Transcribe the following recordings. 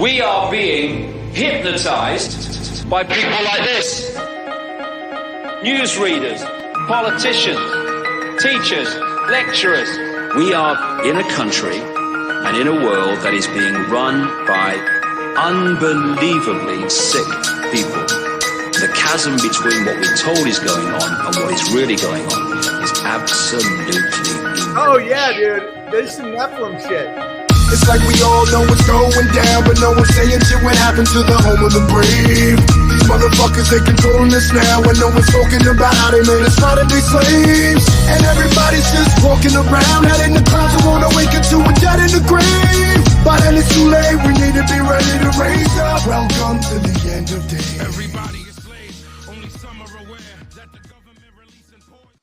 We are being hypnotized by people like this. Newsreaders, politicians, teachers, lecturers. We are in a country and in a world that is being run by unbelievably sick people. The chasm between what we're told is going on and what is really going on is absolutely enormous. Oh yeah, dude. There's some Nephilim shit. It's like we all know what's going down, but no one's saying shit what happened to the home of the brave. These motherfuckers, they controlling us now, and no one's talking about how they made us try to be slaves. And everybody's just walking around, head in the clouds, and wanna wake up to a dead in the grave. But then it's too late, we need to be ready to raise up. Welcome to the end of days. Everybody is slaves, only some are aware that the government releasing poison.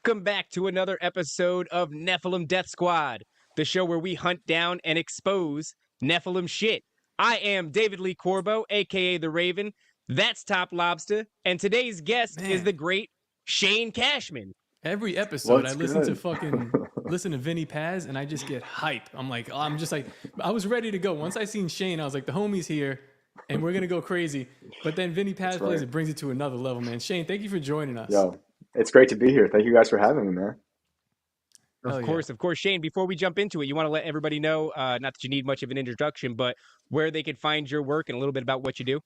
Welcome back to another episode of Nephilim Death Squad, the show where we hunt down and expose Nephilim shit. I am David Lee Corbo, a.k.a. The Raven. That's Top Lobster. And today's guest is the great Shane Cashman. Every episode, What's I listen good? listen to Vinny Paz, and I just get hype. I'm just like, I was ready to go. Once I seen Shane, I was like, the homie's here, and we're going to go crazy. But then Vinny Paz plays, it brings it to another level, man. Shane, thank you for joining us. Yo, it's great to be here. Thank you guys for having me, man. Of course. Shane, before we jump into it, you want to let everybody know, not that you need much of an introduction, but where they could find your work and a little bit about what you do?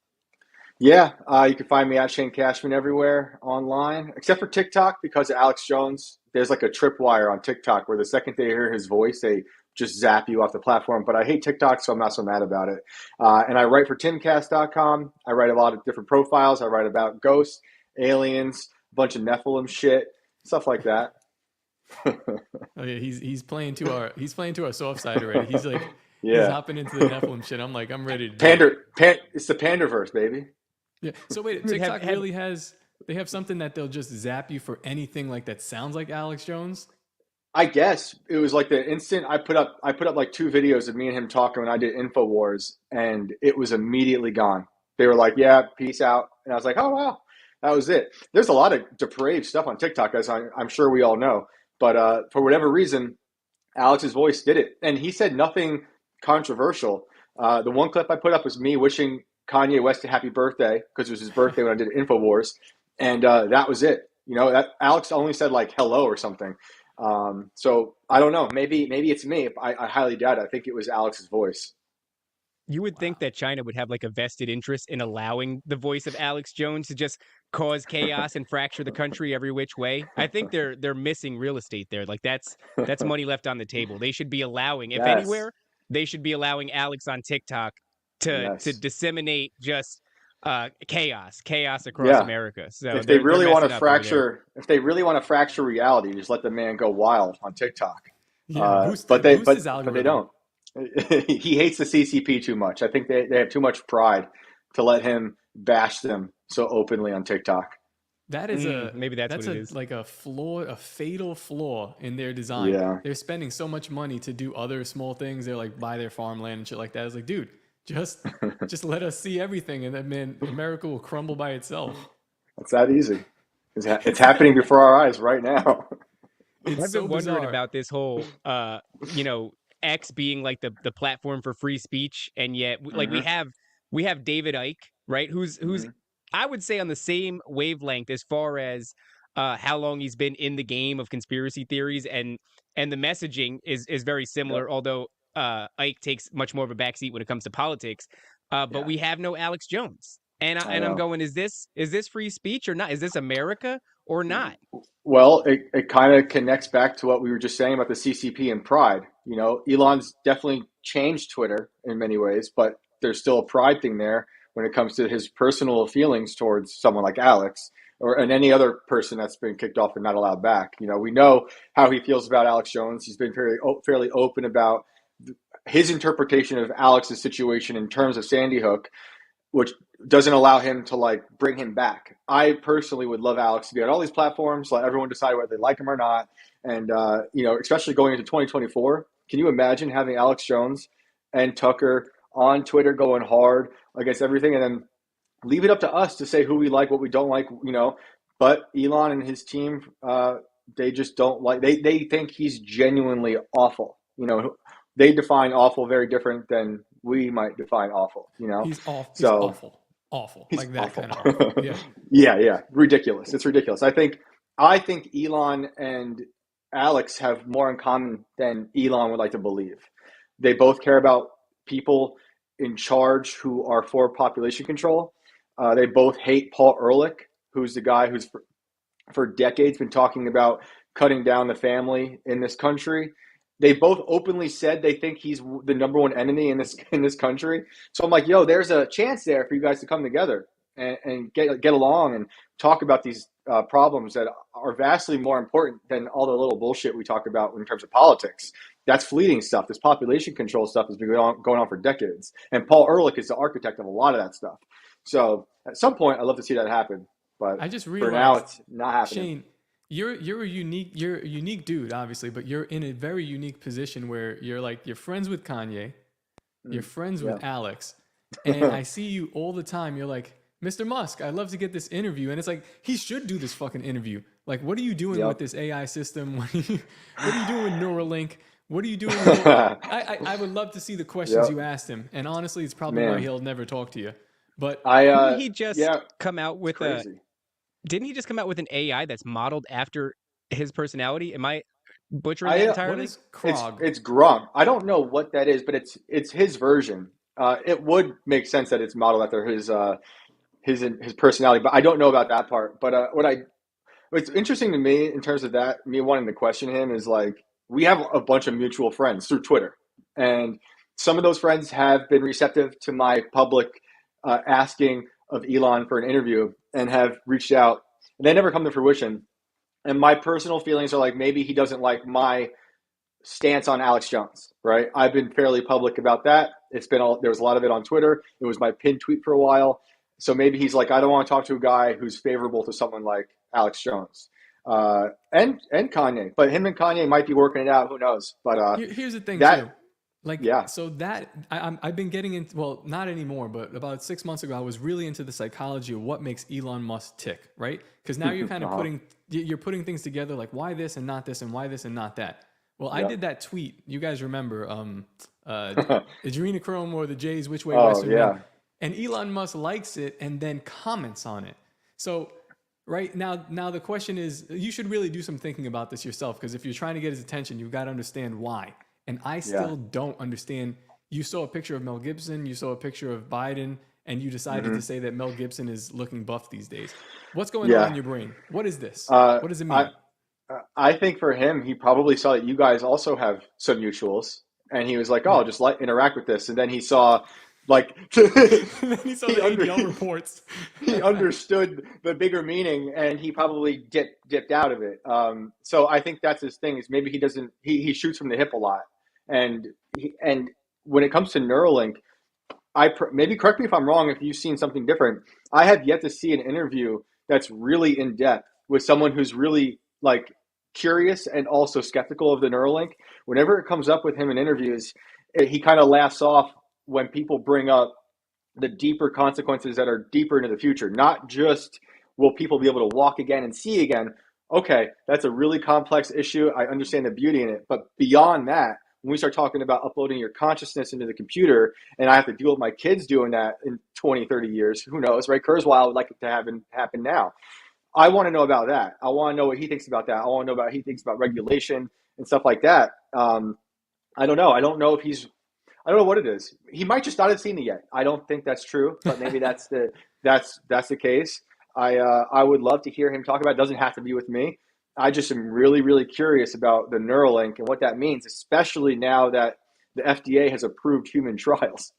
Yeah, you can find me at Shane Cashman everywhere online, except for TikTok, because of Alex Jones. There's like a tripwire on TikTok where the second they hear his voice, they just zap you off the platform. But I hate TikTok, so I'm not so mad about it. And I write for timcast.com. I write a lot of different profiles. I write about ghosts, aliens, a bunch of Nephilim shit, stuff like that. Oh yeah, he's playing to our soft side already. He's like, he's hopping into the Nephilim shit. I'm like, I'm ready to It's the Panderverse, baby. Yeah. So wait, TikTok really has, they have something that they'll just zap you for anything like that sounds like Alex Jones? I guess it was like the instant I put up like 2 videos of me and him talking when I did InfoWars, and it was immediately gone. They were like, yeah, peace out. And I was like, oh wow, that was it. There's a lot of depraved stuff on TikTok, as I'm sure we all know. But for whatever reason, Alex's voice did it. And he said nothing controversial. The one clip I put up was me wishing Kanye West a happy birthday, because it was his birthday when I did InfoWars. And that was it. You know, that Alex only said like hello or something. So I don't know. Maybe it's me. I highly doubt it. I think it was Alex's voice. You would think that China would have like a vested interest in allowing the voice of Alex Jones to just cause chaos and fracture the country every which way. I think they're missing real estate there. Like that's money left on the table. They should be allowing, if anywhere, they should be allowing Alex on TikTok to disseminate just chaos across America. So if they really want to fracture reality, just let the man go wild on TikTok. But they don't. He hates the CCP too much. I think they have too much pride to let him bash them so openly on TikTok. That is maybe that's what it is. Like a fatal flaw in their design. Yeah. They're spending so much money to do other small things. They're like buy their farmland and shit like that. It's like, dude, just let us see everything, and then man, America will crumble by itself. It's that easy. It's happening before our eyes right now. I've been wondering about this whole, X being like the platform for free speech, and yet like we have David Icke, right? Who's I would say on the same wavelength as far as how long he's been in the game of conspiracy theories, and the messaging is very similar, although Icke takes much more of a backseat when it comes to politics. But we have no Alex Jones, and I'm going, is this free speech or not? Is this America or not? Well, it kind of connects back to what we were just saying about the CCP and pride. You know, Elon's definitely changed Twitter in many ways, but there's still a pride thing there when it comes to his personal feelings towards someone like Alex and any other person that's been kicked off and not allowed back. You know, we know how he feels about Alex Jones. He's been fairly open about his interpretation of Alex's situation in terms of Sandy Hook, which doesn't allow him to like bring him back. I personally would love Alex to be on all these platforms, let everyone decide whether they like him or not. And, especially going into 2024, can you imagine having Alex Jones and Tucker on Twitter going hard against everything, and then leave it up to us to say who we like, what we don't like, but Elon and his team, they just don't like, they think he's genuinely awful. they define awful very different than we might define awful, you know? He's awful. He's So awful. Awful. he's Like that awful. kind of awful. Yeah. Yeah. Ridiculous. It's ridiculous. I think Elon and Alex have more in common than Elon would like to believe. They both care about people in charge who are for population control. They both hate Paul Ehrlich, who's the guy who's for decades been talking about cutting down the family in this country. They both openly said they think he's the number one enemy in this country. So I'm like, yo, there's a chance there for you guys to come together and get along and talk about these problems that are vastly more important than all the little bullshit we talk about in terms of politics. That's fleeting stuff. This population control stuff has been going on for decades. And Paul Ehrlich is the architect of a lot of that stuff. So at some point, I'd love to see that happen. But I just realized, for now, it's not happening. Shane, you're a unique dude, obviously, but you're in a very unique position where you're friends with Kanye, you're friends with Alex, and I see you all the time. You're like, Mr. Musk, I'd love to get this interview. And it's like, he should do this fucking interview. Like, what are you doing with this AI system? What are you doing with Neuralink? What are you doing with I would love to see the questions you asked him. And honestly, it's probably why he'll never talk to you. But didn't he just come out with Didn't he just come out with an AI that's modeled after his personality? Am I butchering that entirely? What is Krog? It's Gronk. I don't know what that is, but it's his version. It would make sense that it's modeled after his personality, but I don't know about that part. But what's interesting to me in terms of that, me wanting to question him, is like, we have a bunch of mutual friends through Twitter, and some of those friends have been receptive to my public asking of Elon for an interview and have reached out, and they never come to fruition. And my personal feelings are like, maybe he doesn't like my stance on Alex Jones, right? I've been fairly public about that. There was a lot of it on Twitter. It was my pinned tweet for a while. So maybe he's like, I don't want to talk to a guy who's favorable to someone like Alex Jones and Kanye. But him and Kanye might be working it out. Who knows? But here's the thing, too. Like, yeah. So that I've been getting into, well, not anymore, but about 6 months ago, I was really into the psychology of what makes Elon Musk tick, right? Because now you're kind of putting things together, like why this and not this, and why this and not that. Well, I did that tweet. You guys remember, Adrenochrome or the Jays, which way Western win? And Elon Musk likes it and then comments on it. So right now the question is, you should really do some thinking about this yourself, because if you're trying to get his attention, you've got to understand why. And I still don't understand. You saw a picture of Mel Gibson, you saw a picture of Biden, and you decided to say that Mel Gibson is looking buff these days. What's going on in your brain? What is this? What does it mean? I think for him, he probably saw that you guys also have some mutuals, and he was like, "Oh, just interact with this." And then he saw, like, he saw the ABL reports. He understood the bigger meaning, and he probably dipped out of it. So I think that's his thing. Is maybe he doesn't. He shoots from the hip a lot, and when it comes to Neuralink, maybe correct me if I'm wrong. If you've seen something different, I have yet to see an interview that's really in depth with someone who's really like curious and also skeptical of the Neuralink. Whenever it comes up with him in interviews, he kind of laughs off when people bring up the deeper consequences that are deeper into the future. Not just will people be able to walk again and see again. Okay, that's a really complex issue. I understand the beauty in it. But beyond that, when we start talking about uploading your consciousness into the computer, and I have to deal with my kids doing that in 20, 30 years, who knows, right? Kurzweil would like it to happen now. I want to know about that. I want to know what he thinks about that. I want to know what he thinks about regulation and stuff like that. I don't know. I don't know what it is. He might just not have seen it yet. I don't think that's true, but maybe that's the case. I would love to hear him talk about it. It doesn't have to be with me. I just am really, really curious about the Neuralink and what that means, especially now that the FDA has approved human trials.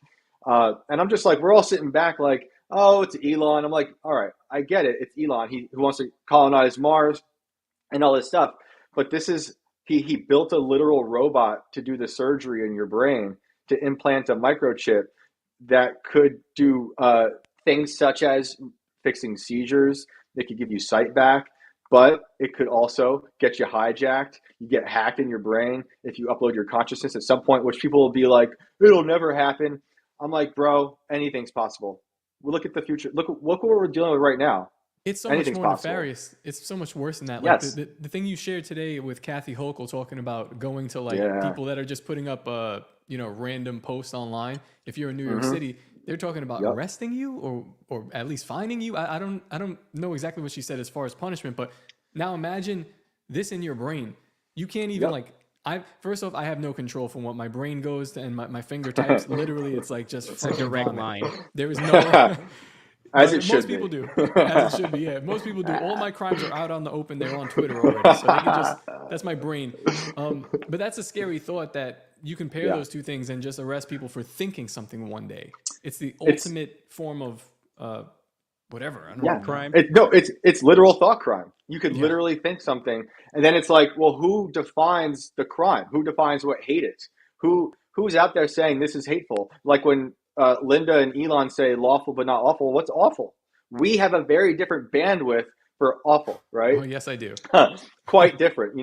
And I'm just like, we're all sitting back like, oh, it's Elon. I'm like, all right, I get it. It's Elon. Who wants to colonize Mars and all this stuff. But this is, he built a literal robot to do the surgery in your brain to implant a microchip that could do things such as fixing seizures. It could give you sight back, but it could also get you hijacked. You get hacked in your brain if you upload your consciousness at some point, which people will be like, it'll never happen. I'm like, bro, anything's possible. We'll look at the future. Look what we're dealing with right now. It's so much Anything's more possible. nefarious. It's so much worse than that. Like Yes. the thing you shared today with Kathy Hochul talking about going to like Yeah. people that are just putting up random posts online. If you're in New York Mm-hmm. City, they're talking about Yep. arresting you or at least fining you. I don't know exactly what she said as far as punishment, but now imagine this in your brain. You can't even Yep. first off, I have no control from what my brain goes to and my finger types. Literally, it's like just It's a direct vomit. line. There is no As but it should most be. people do, as it should be. Yeah, most people do. All my crimes are out on the open. They're on Twitter already, so they can just. That's my brain. But that's a scary thought that you compare Yeah. those two things and just arrest people for thinking something one day. It's the It's- ultimate form of whatever. I don't Yeah. know. Crime. It's literal thought crime. You could Yeah. literally think something, and then it's like, well, who defines the crime? Who defines what hate is? Who's out there saying this is hateful? Like when Linda and Elon say lawful but not awful. What's awful? We have a very different bandwidth for awful, right? Oh yes, I do. Quite different,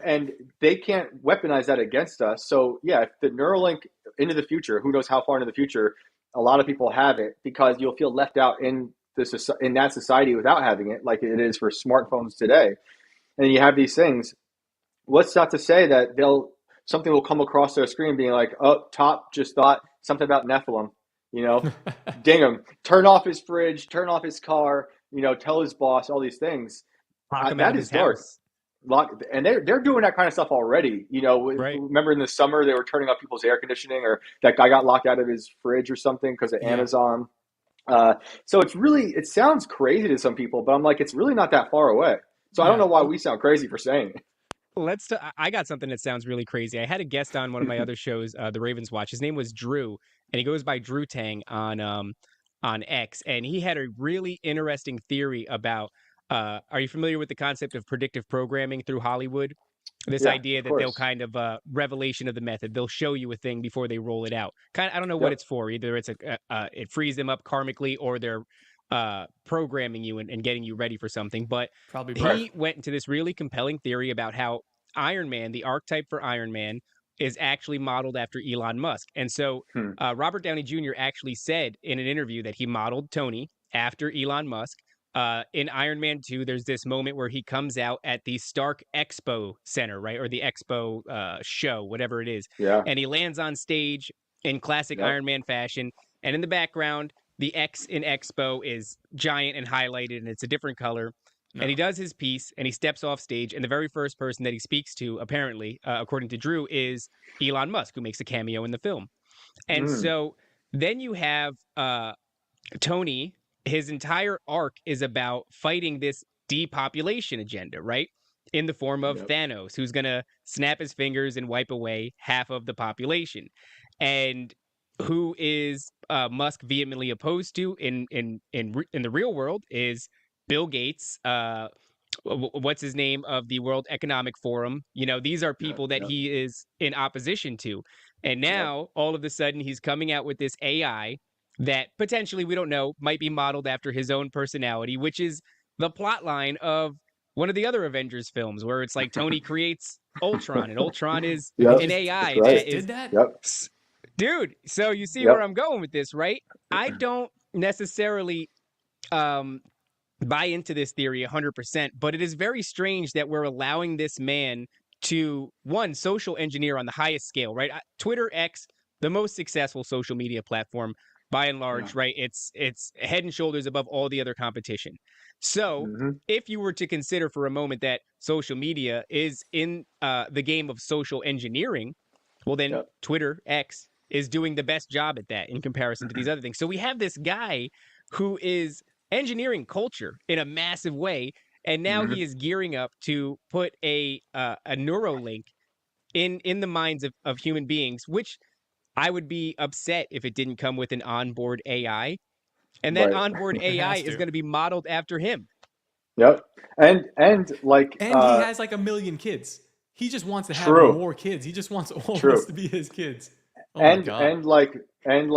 and they can't weaponize that against us. So yeah, if the Neuralink into the future, who knows how far into the future, a lot of people have it because you'll feel left out in that society without having it, like it is for smartphones today. And you have these things. What's not to say that something will come across their screen being like, oh, Top just thought something about Nephilim, ding him, turn off his fridge, turn off his car, tell his boss all these things. Lock him out That of is his dark. house. And they're doing that kind of stuff already. Right. Remember in the summer they were turning up people's air conditioning, or that guy got locked out of his fridge or something because of Yeah. Amazon. So it sounds crazy to some people, but I'm like, it's really not that far away. So I don't know why we sound crazy for saying it. I got something that sounds really crazy. I had a guest on one of my other shows, the Ravens Watch. His name was Drew, and he goes by Drew Tang on X, and he had a really interesting theory about. Are you familiar with the concept of predictive programming through Hollywood? This Yeah, idea of that they'll course. kind of revelation of the method. They'll show you a thing before they roll it out. I don't know what Yep. it's for. Either it's it frees them up karmically, or they're programming you and getting you ready for something. But Probably he went into this really compelling theory about how Iron Man, the archetype for Iron Man, is actually modeled after Elon Musk. And so Robert Downey Jr. actually said in an interview that he modeled Tony after Elon Musk. In Iron Man 2, there's this moment where he comes out at the Stark Expo Center, right? Or the Expo show, whatever it is. Yeah. And he lands on stage in classic Yep. Iron Man fashion. And in the background, the X in Expo is giant and highlighted, and it's a different color. No. And he does his piece, and he steps off stage. And the very first person that he speaks to, apparently, according to Drew, is Elon Musk, who makes a cameo in the film. And so then you have Tony. His entire arc is about fighting this depopulation agenda, right? In the form of Thanos, who's going to snap his fingers and wipe away half of the population. And who is Musk vehemently opposed to in the real world is Bill Gates, what's his name, of the World Economic Forum. These are people that he is in opposition to. And now, all of a sudden, he's coming out with this AI that potentially, we don't know, might be modeled after his own personality, which is the plot line of one of the other Avengers films, where it's like Tony creates Ultron, and Ultron is an AI that is... Did that? Yep. Dude, so you see where I'm going with this, right? I don't necessarily buy into this theory 100%, but it is very strange that we're allowing this man to, one, social engineer on the highest scale, right? Twitter X, the most successful social media platform by and large, right? It's head and shoulders above all the other competition. So if you were to consider for a moment that social media is in the game of social engineering, well, then Twitter X is doing the best job at that in comparison to these other things. So we have this guy who is engineering culture in a massive way, and now he is gearing up to put a Neuralink in the minds of human beings, which I would be upset if it didn't come with an onboard AI, and that onboard AI is going to be modeled after him. Yep. And he has like 1 million kids. He just wants to have more kids. He just wants all of us to be his kids. Oh my God. And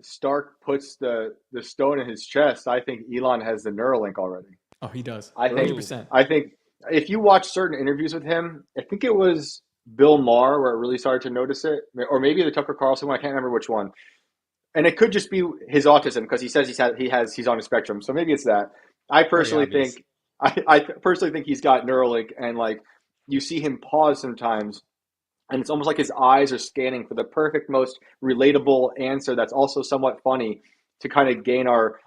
Stark puts the stone in his chest. I think Elon has the Neuralink already. Oh, he does. I think 100%. I think if you watch certain interviews with him, I think it was Bill Maher where it really started to notice it, or maybe the Tucker Carlson one. I can't remember which one. And it could just be his autism, because he says he's on a spectrum. So maybe it's that. I Very personally obvious. think I personally think he's got Neuralink, and like you see him pause sometimes, and it's almost like his eyes are scanning for the perfect, most relatable answer that's also somewhat funny to kind of gain our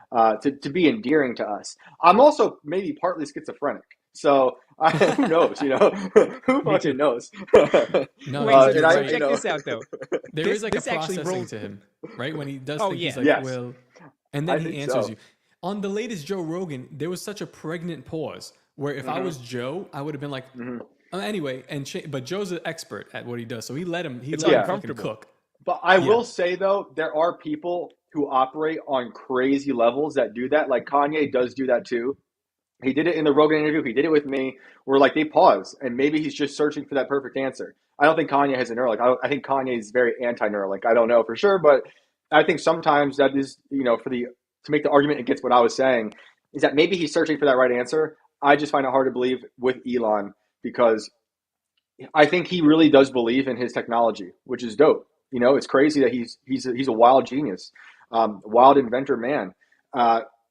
to be endearing to us. I'm also maybe partly schizophrenic, so who knows? You know, who Me too. fucking knows? No, Wait, so, And you're I, so right. you check know, this out though. There is like a This actually processing rolls. to him, right? When he does Oh think, he's yeah. like, yes, well, and then I he think answers so. you. On the latest Joe Rogan, there was such a pregnant pause where if I was Joe, I would have been like, anyway, but Joe's an expert at what he does, so he let him It's fucking uncomfortable. cook. But I Yeah, will say though, there are people who operate on crazy levels that do that. Like Kanye does do that too. He did it in the Rogan interview. He did it with me. Where like they pause, and maybe he's just searching for that perfect answer. I don't think Kanye has a Neuralink. I think Kanye is very anti-Neuralink. I don't know for sure, but I think sometimes that is, you know, for the to make the argument against what I was saying is that maybe he's searching for that right answer. I just find it hard to believe with Elon because I think he really does believe in his technology, which is dope. You know, it's crazy that he's a wild genius, wild inventor man.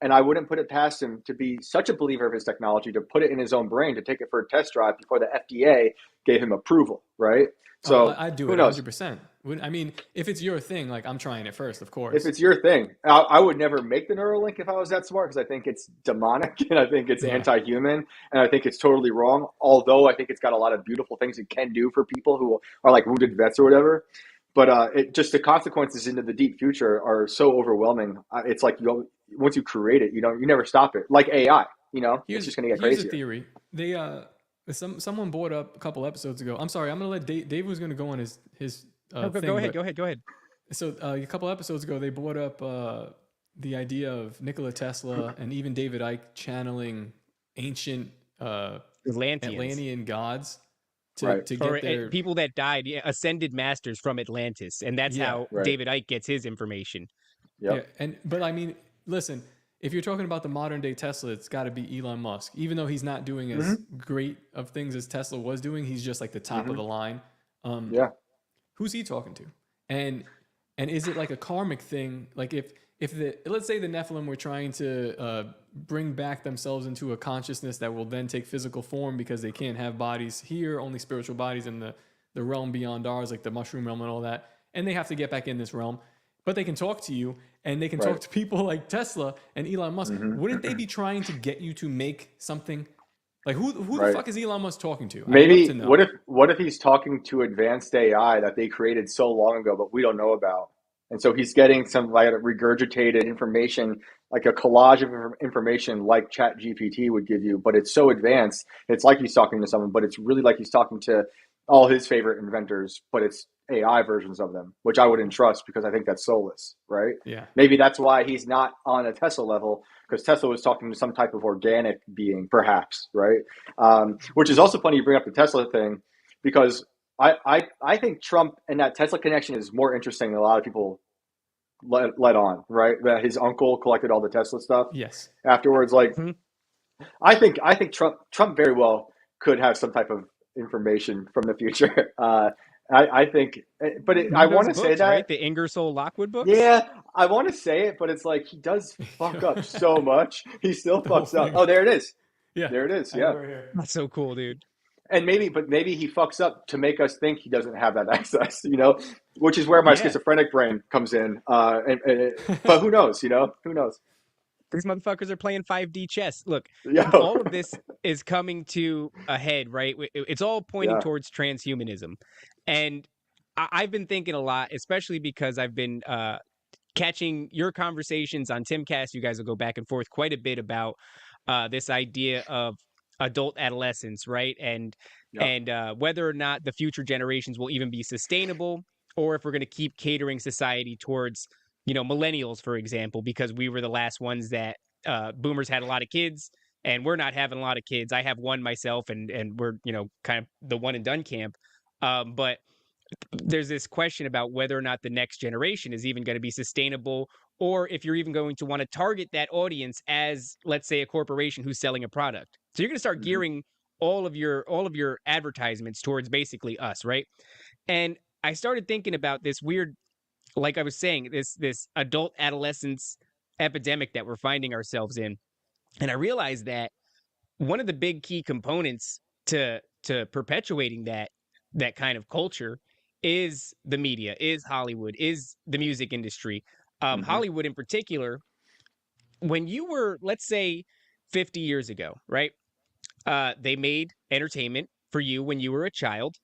And I wouldn't put it past him to be such a believer of his technology to put it in his own brain to take it for a test drive before the FDA gave him approval, right? oh, So I'd do who it knows? 100%. I mean, if it's your thing, like I'm trying it first, of If course. it's your thing, I would never make the Neuralink if I was that smart because I think it's demonic and I think it's Yeah, anti-human and I think it's totally wrong. Although I think it's got a lot of beautiful things it can do for people who are like wounded vets or whatever. But it just the consequences into the deep future are so overwhelming. It's like once you create it, you never stop it. Like AI, you know, it's here's just gonna get here's a crazier. theory. They someone brought up a couple episodes ago. I'm sorry, I'm gonna let Dave was gonna go on his No, go thing, ahead. but Go ahead. Go ahead. so a couple episodes ago, they brought up the idea of Nikola Tesla and even David Icke channeling ancient Atlanteans. Atlantean gods Right. to Or get their people that died, yeah, ascended masters from Atlantis, and that's yeah, how Right. David Icke gets his information. yeah. Yep. And but I mean, listen, if you're talking about the modern day Tesla, it's got to be Elon Musk. Even though he's not doing as great of things as Tesla was doing, he's just like the top of the line. Yeah. Who's he talking to? And is it like a karmic thing? Like if the let's say the Nephilim were trying to bring back themselves into a consciousness that will then take physical form because they can't have bodies here, only spiritual bodies in the realm beyond ours, like the mushroom realm and all that, and they have to get back in this realm. But they can talk to you and they can talk Right. to people like Tesla and Elon Musk. Wouldn't they be trying to get you to make something? Like who the Right. fuck is Elon Musk talking to? I'd love Maybe to know. what if he's talking to advanced AI that they created so long ago, but we don't know about, and so he's getting some like regurgitated information, like a collage of information, like Chat GPT would give you, but it's so advanced. It's like he's talking to someone, but it's really like he's talking to all his favorite inventors, but it's AI versions of them, which I wouldn't trust because I think that's soulless, right? Yeah. Maybe that's why he's not on a Tesla level because Tesla was talking to some type of organic being, perhaps, right? Which is also funny you bring up the Tesla thing because I think Trump and that Tesla connection is more interesting than a lot of people let on, right? That his uncle collected all the Tesla stuff Yes. afterwards. Like, Mhm. I think Trump very well could have some type of information from the future. I think, but I Those want to say books, right? that. The Ingersoll Lockwood books. Yeah, I want to say it, but it's like he does fuck up so much. He still The whole fucks up. thing. Oh, there it is. Yeah. There it is. I have Yeah. it right here. That's so cool, dude. And maybe he fucks up to make us think he doesn't have that access, you know, which is where my Yeah. schizophrenic brain comes in. But who knows, you know, who knows? These motherfuckers are playing 5D chess. Look, Yeah. all of this is coming to a head, right? It's all pointing Yeah. towards transhumanism. And I've been thinking a lot, especially because I've been catching your conversations on Timcast. You guys will go back and forth quite a bit about this idea of adult adolescence, right? And whether or not the future generations will even be sustainable, or if we're going to keep catering society towards, millennials, for example, because we were the last ones that boomers had a lot of kids, and we're not having a lot of kids. I have one myself, and we're kind of the one and done camp. But there's this question about whether or not the next generation is even going to be sustainable, or if you're even going to want to target that audience as, let's say, a corporation who's selling a product. So you're going to start Mhm. gearing all of your advertisements towards basically us, right? And I started thinking about this weird, like I was saying, this adult adolescence epidemic that we're finding ourselves in. And I realized that one of the big key components to perpetuating that kind of culture is the media, is Hollywood, is the music industry. Hollywood in particular, when you were, let's say, 50 years ago, right? They made entertainment for you when you were a child.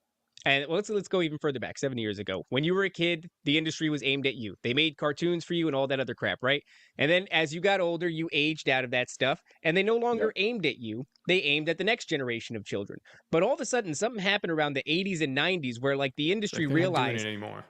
And let's go even further back, 70 years ago. When you were a kid, the industry was aimed at you. They made cartoons for you and all that other crap, right? And then as you got older, you aged out of that stuff, and they no longer aimed at you. They aimed at the next generation of children. But all of a sudden, something happened around the 80s and 90s where like the industry realized anymore.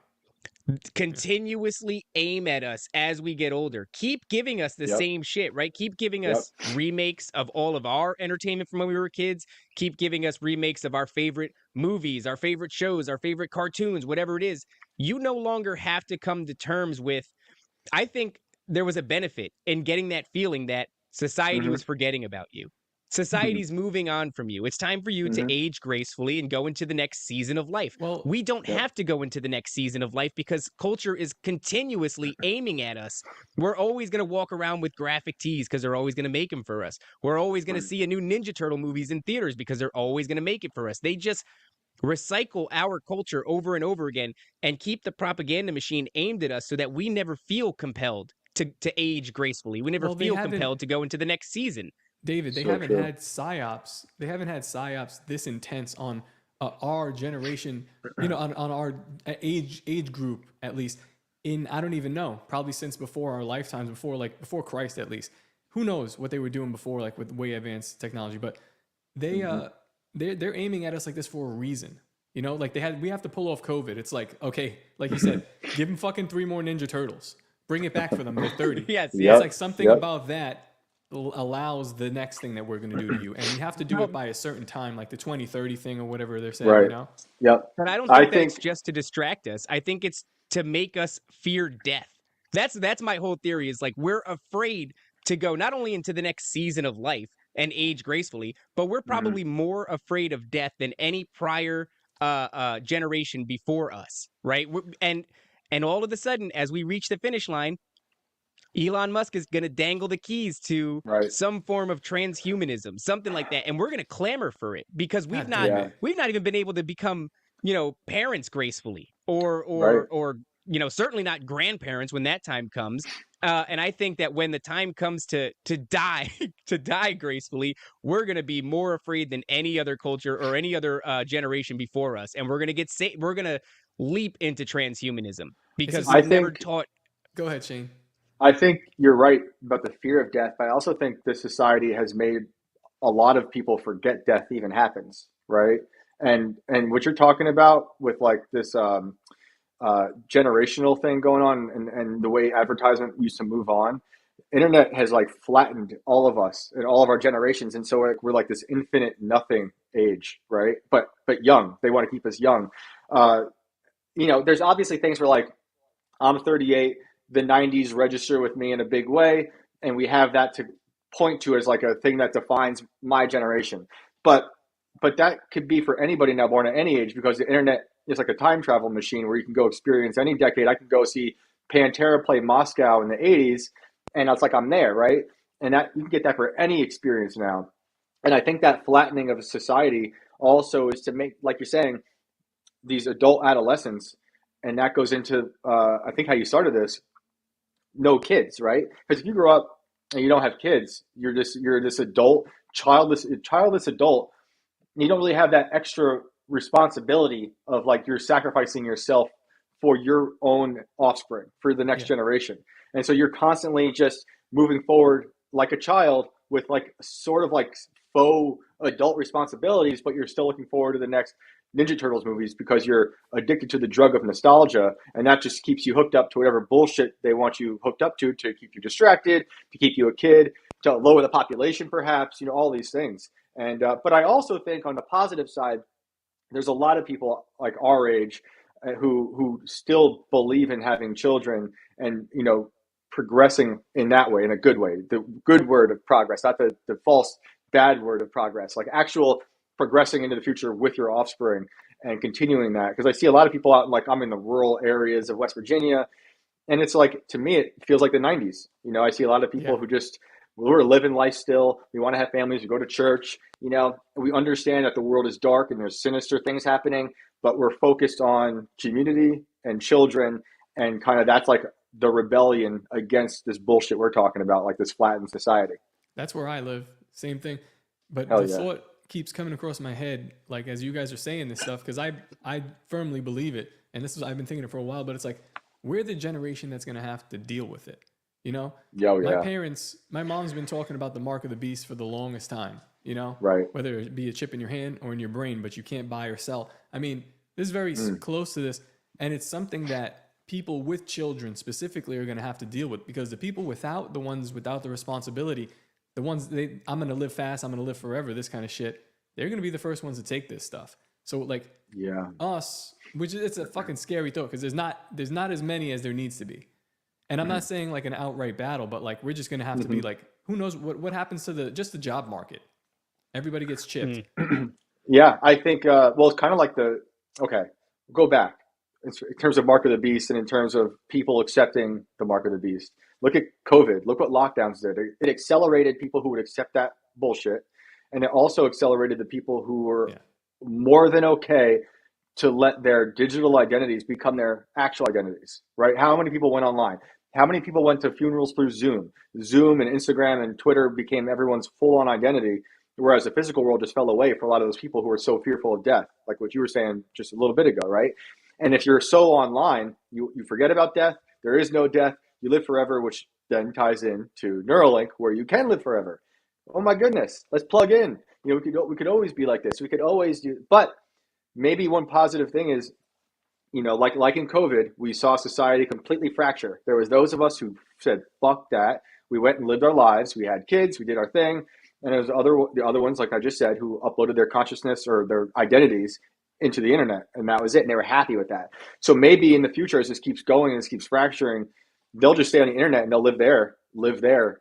Continuously aim at us as we get older. Keep giving us the same shit, right? Keep giving us remakes of all of our entertainment from when we were kids. Keep giving us remakes of our favorite movies, our favorite shows, our favorite cartoons, whatever it is. You no longer have to come to terms with, I think there was a benefit in getting that feeling that society was forgetting about you. Society's moving on from you. It's time for you to age gracefully and go into the next season of life. Well, we don't have to go into the next season of life because culture is continuously aiming at us. We're always going to walk around with graphic tees because they're always going to make them for us. We're always going to see a new Ninja Turtle movies in theaters because they're always going to make it for us. They just recycle our culture over and over again and keep the propaganda machine aimed at us so that we never feel compelled to age gracefully. We never feel compelled to go into the next season. David, they haven't had psyops. They haven't had psyops this intense on our generation, on our age group, at least in, I don't even know, probably since before our lifetimes, before Christ, at least. Who knows what they were doing before, like with way advanced technology, but they're aiming at us like this for a reason. Like we have to pull off COVID. It's like, okay, like you said, give them fucking 3 more Ninja Turtles. Bring it back for them. They're 30. It's like something about that allows the next thing that we're going to do to you, and you have to do it by a certain time, like the 2030 thing or whatever they're saying, But I don't think that's just to distract us. I think it's to make us fear death. That's my whole theory, is like we're afraid to go not only into the next season of life and age gracefully, but we're probably more afraid of death than any prior generation before us, right? And all of a sudden, as we reach the finish line, Elon Musk is going to dangle the keys to some form of transhumanism, something like that, and we're going to clamor for it because we've not even been able to become, parents gracefully, or certainly not grandparents when that time comes. And I think that when the time comes to die gracefully, we're going to be more afraid than any other culture or any other generation before us, and we're going to leap into transhumanism because we've never taught. Go ahead, Shane. I think you're right about the fear of death, but I also think this society has made a lot of people forget death even happens, right? And what you're talking about with like this generational thing going on, and the way advertisement used to move on, internet has like flattened all of us and all of our generations, and so we're like this infinite nothing age, right? But young. They want to keep us young. There's obviously things where like I'm 38. The 90s register with me in a big way, and we have that to point to as like a thing that defines my generation. But that could be for anybody now born at any age, because the internet is like a time travel machine where you can go experience any decade. I can go see Pantera play Moscow in the 80s, and it's like I'm there, right? And that you can get that for any experience now. And I think that flattening of society also is to make, like you're saying, these adult adolescents, and that goes into I think how you started this. No kids, right? Because if you grow up and you don't have kids, you're this adult, childless adult. You don't really have that extra responsibility of like you're sacrificing yourself for your own offspring, for the next generation. And so you're constantly just moving forward like a child with like sort of like faux adult responsibilities, but you're still looking forward to the next Ninja Turtles movies because you're addicted to the drug of nostalgia, and that just keeps you hooked up to whatever bullshit they want you hooked up to keep you distracted, to keep you a kid, to lower the population perhaps, all these things. And but I also think on the positive side, there's a lot of people like our age who still believe in having children and progressing in that way, in a good way, the good word of progress, not the false bad word of progress, like actual progressing into the future with your offspring and continuing that. Because I see a lot of people out, like I'm in the rural areas of West Virginia, and it's like, to me, it feels like the 90s. I see a lot of people who just we're living life still. We want to have families. We go to church. You know, we understand that the world is dark and there's sinister things happening, but we're focused on community and children, and kind of that's like the rebellion against this bullshit we're talking about, like this flattened society. That's where I live. Same thing. But Hell the yeah. thought keeps coming across my head, like as you guys are saying this stuff, because I firmly believe it, and this is I've been thinking it for a while. But it's like we're the generation that's going to have to deal with it. You know, my parents, my mom's been talking about the mark of the beast for the longest time. You know, right? Whether it be a chip in your hand or in your brain, but you can't buy or sell. I mean, this is very close to this, and it's something that people with children specifically are going to have to deal with, because the people without, the ones without the responsibility, the ones I'm going to live fast, I'm going to live forever, this kind of shit, they're going to be the first ones to take this stuff. So like us, which is, it's a fucking scary thought, because there's not as many as there needs to be. And I'm not saying like an outright battle, but like we're just going to have to be like, who knows what happens to just the job market. Everybody gets chipped. Yeah, I think, well, it's kind of like go back in terms of mark of the beast, and in terms of people accepting the mark of the beast. Look at COVID. Look what lockdowns did. It accelerated people who would accept that bullshit. And it also accelerated the people who were more than okay to let their digital identities become their actual identities, right? How many people went online? How many people went to funerals through Zoom? Zoom and Instagram and Twitter became everyone's full-on identity, whereas the physical world just fell away for a lot of those people who were so fearful of death, like what you were saying just a little bit ago, right? And if you're so online, you forget about death. There is no death. You live forever, which then ties in to Neuralink, where you can live forever. Oh my goodness, let's plug in. You know, we could always be like this. We could always do, but maybe one positive thing is, you know, like in COVID, we saw society completely fracture. There was those of us who said, fuck that. We went and lived our lives. We had kids. We did our thing. And there was the other ones, like I just said, who uploaded their consciousness or their identities into the internet. And that was it. And they were happy with that. So maybe in the future, as this keeps going and this keeps fracturing, they'll just stay on the internet and they'll live there,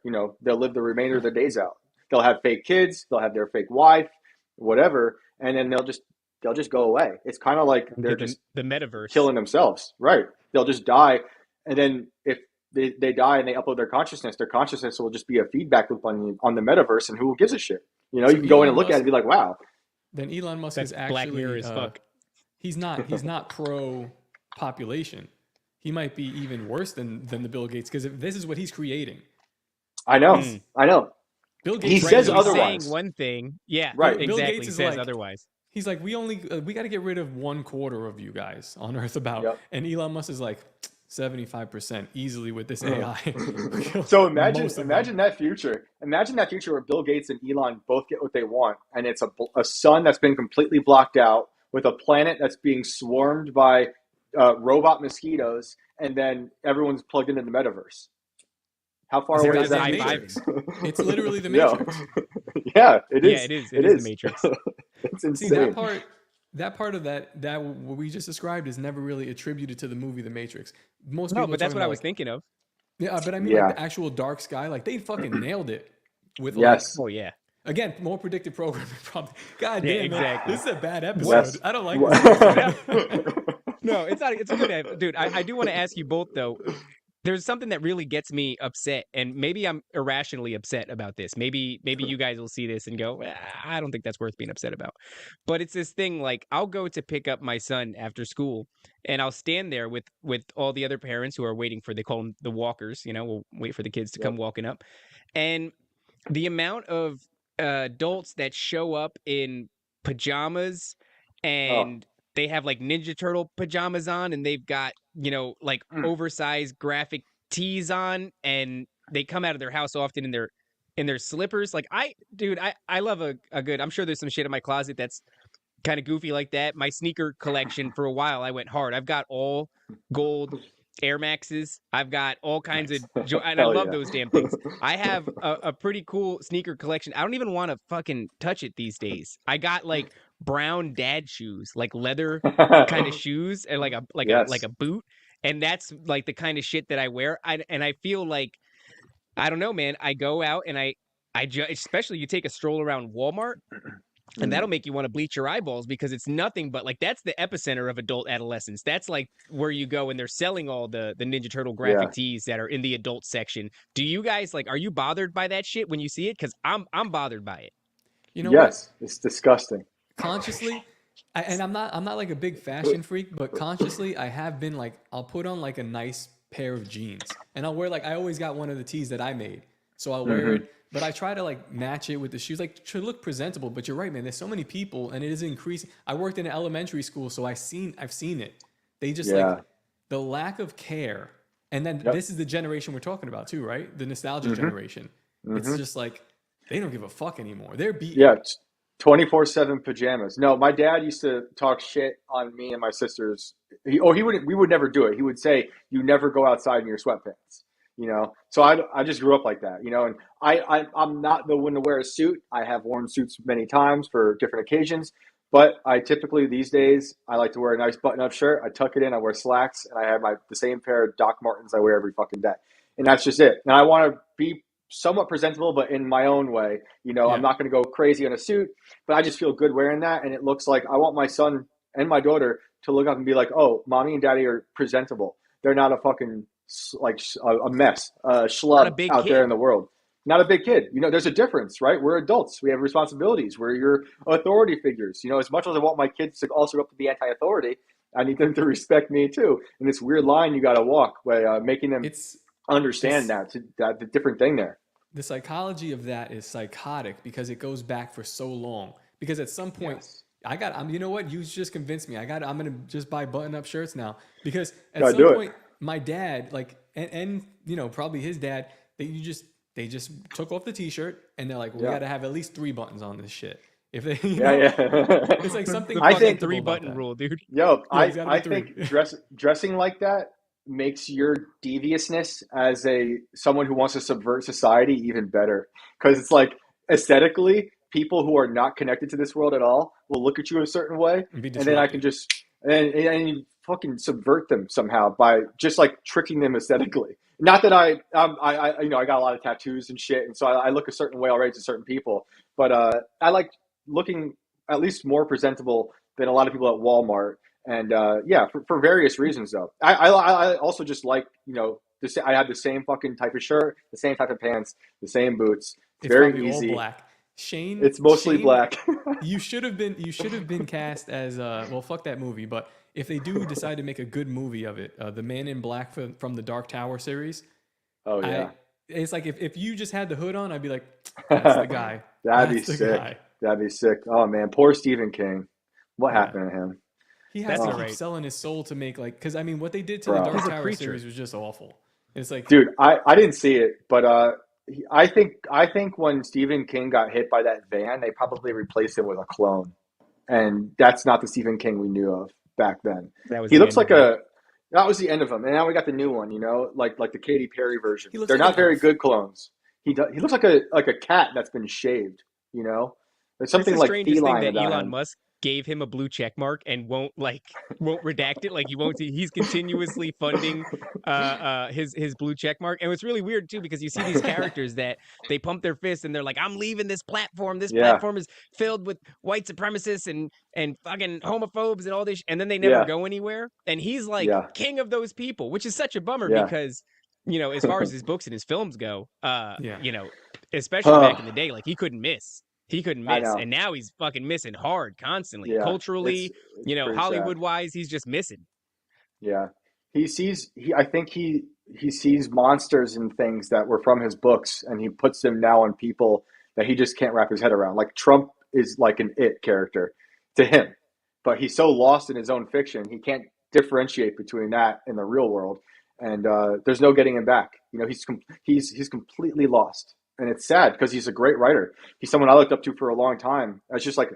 you know, they'll live the remainder of their days out. They'll have fake kids. They'll have their fake wife, whatever. And then they'll just go away. It's kind of like they're just the metaverse killing themselves, right? They'll just die, and then if they die and they upload their consciousness will just be a feedback loop on the metaverse, and who gives a shit? You know, so you can go in and look at it and be like, wow. Then Elon Musk is actually Black Mirror as fuck. He's not pro population. He might be even worse than the Bill Gates, because this is what he's creating. I know. Bill Gates, he says otherwise. Saying one thing, right? Exactly. Bill Gates says like, otherwise. He's like, we got to get rid of 1/4 of you guys on Earth and Elon Musk is like 75% easily with this AI. So imagine that future. Imagine that future where Bill Gates and Elon both get what they want, and it's a sun that's been completely blocked out with a planet that's being swarmed by robot mosquitoes, and then everyone's plugged into the metaverse. How far away is that? It's literally the Matrix. Yeah, it is. Yeah, it is. It is the Matrix. It's insane. See, that part of that what we just described is never really attributed to the movie The Matrix. Most people but that's what I was thinking of. Yeah, but I mean, like the actual dark sky, like they fucking nailed it. With Again, more predictive programming. Probably. God damn, exactly. Man, this is a bad episode. I don't like this. No, it's not. It's a good, dude. I do want to ask you both though. There's something that really gets me upset, and maybe I'm irrationally upset about this. Maybe you guys will see this and go, I don't think that's worth being upset about. But it's this thing, like, I'll go to pick up my son after school, and I'll stand there with all the other parents who are waiting for, they call them the walkers, you know, we'll wait for the kids to come walking up. And the amount of adults that show up in pajamas and they have like Ninja Turtle pajamas on, and they've got, you know, like oversized graphic tees on, and they come out of their house often in their slippers. Like I love a good, I'm sure there's some shit in my closet that's kind of goofy like that. My sneaker collection for a while, I went hard. I've got all gold Air Maxes. I've got all kinds of, and I love those damn things. I have a pretty cool sneaker collection. I don't even want to fucking touch it these days. I got like brown dad shoes, like leather kind of shoes, and like a boot, and that's like the kind of shit that I wear. And I feel like, I don't know, man. I go out and I especially you take a stroll around Walmart, And that'll make you want to bleach your eyeballs because it's nothing but like that's the epicenter of adult adolescence. That's like where you go and they're selling all the Ninja Turtle graphic tees that are in the adult section. Do you guys like are you bothered by that shit when you see it? Because I'm bothered by it. You know Yes, it's disgusting. Consciously, I'm not like a big fashion freak, but consciously I have been like I'll put on like a nice pair of jeans and I'll wear like I always got one of the tees that I made. So I'll wear it. But I try to like match it with the shoes, like to look presentable. But you're right, man. There's so many people, and it is increasing. I worked in an elementary school, so I've seen it. They just like the lack of care, and then this is the generation we're talking about too, right? The nostalgia generation. It's just like they don't give a fuck anymore. They're beat. Yeah, 24/7 pajamas. No, my dad used to talk shit on me and my sisters. We would never do it. He would say, "You never go outside in your sweatpants." You know, so I just grew up like that, you know, and I'm not the one to wear a suit. I have worn suits many times for different occasions, but I typically these days, I like to wear a nice button up shirt. I tuck it in, I wear slacks, and I have the same pair of Doc Martens I wear every fucking day. And that's just it. And I want to be somewhat presentable, but in my own way, you know, I'm not going to go crazy in a suit, but I just feel good wearing that. And it looks like I want my son and my daughter to look up and be like, oh, mommy and daddy are presentable. They're not a fucking like a mess, schlub out there in the world. Not a big kid. You know, there's a difference, right? We're adults. We have responsibilities. We're your authority figures. You know, as much as I want my kids to also go up to be anti-authority, I need them to respect me too. And this weird line you got to walk by making them understand that the different thing there. The psychology of that is psychotic because it goes back for so long. Because at some point, you know what? You just convinced me. I'm going to just buy button-up shirts now. Because at some point, my dad, like, and you know, probably his dad, they just took off the t-shirt and they're like, we got to have at least 3 buttons on this shit. If they, it's like something. I think 3-button rule, dude. Yo, I think dressing like that makes your deviousness as someone who wants to subvert society even better. Because it's like aesthetically, people who are not connected to this world at all will look at you a certain way, and then I can just and you fucking subvert them somehow by just like tricking them aesthetically. Not that I you know, I got a lot of tattoos and shit, and so I look a certain way already to certain people, but I like looking at least more presentable than a lot of people at Walmart. And for various reasons though. I also just like, you know, I have the same fucking type of shirt, the same type of pants, the same boots. It's very easy. All black. Shane, it's mostly black. you should have been cast as well, fuck that movie, but if they do decide to make a good movie of it, the Man in Black from the Dark Tower series. Oh yeah. It's like if you just had the hood on, I'd be like, that's the guy. That'd be sick. That'd be sick. Oh man, poor Stephen King. What happened to him? He has to keep selling his soul to make like, because I mean, what they did to the Dark Tower series was just awful. It's like, dude, I didn't see it, but I think when Stephen King got hit by that van, they probably replaced him with a clone, and that's not the Stephen King we knew of back then. He looks like that was the end of him, and now we got the new one, you know, like the Katy Perry version. They're not very good clones. He looks like a cat that's been shaved, you know. There's something like feline about Elon him. Musk gave him a blue check mark and won't redact it. Like he won't. He's continuously funding his blue check mark. And it's really weird too because you see these characters that they pump their fists and they're like, "I'm leaving this platform. This platform is filled with white supremacists and fucking homophobes and all this." And then they never go anywhere. And he's like king of those people, which is such a bummer because, you know, as far as his books and his films go, you know, especially back in the day, like he couldn't miss. He couldn't miss, and now he's fucking missing hard constantly. Yeah, culturally, it's you know, Hollywood-wise, he's just missing. Yeah, I think he sees monsters and things that were from his books, and he puts them now on people that he just can't wrap his head around. Like Trump is like an it character to him, but he's so lost in his own fiction, he can't differentiate between that and the real world. And there's no getting him back. You know, he's completely lost. And it's sad because he's a great writer. He's someone I looked up to for a long time. It's just like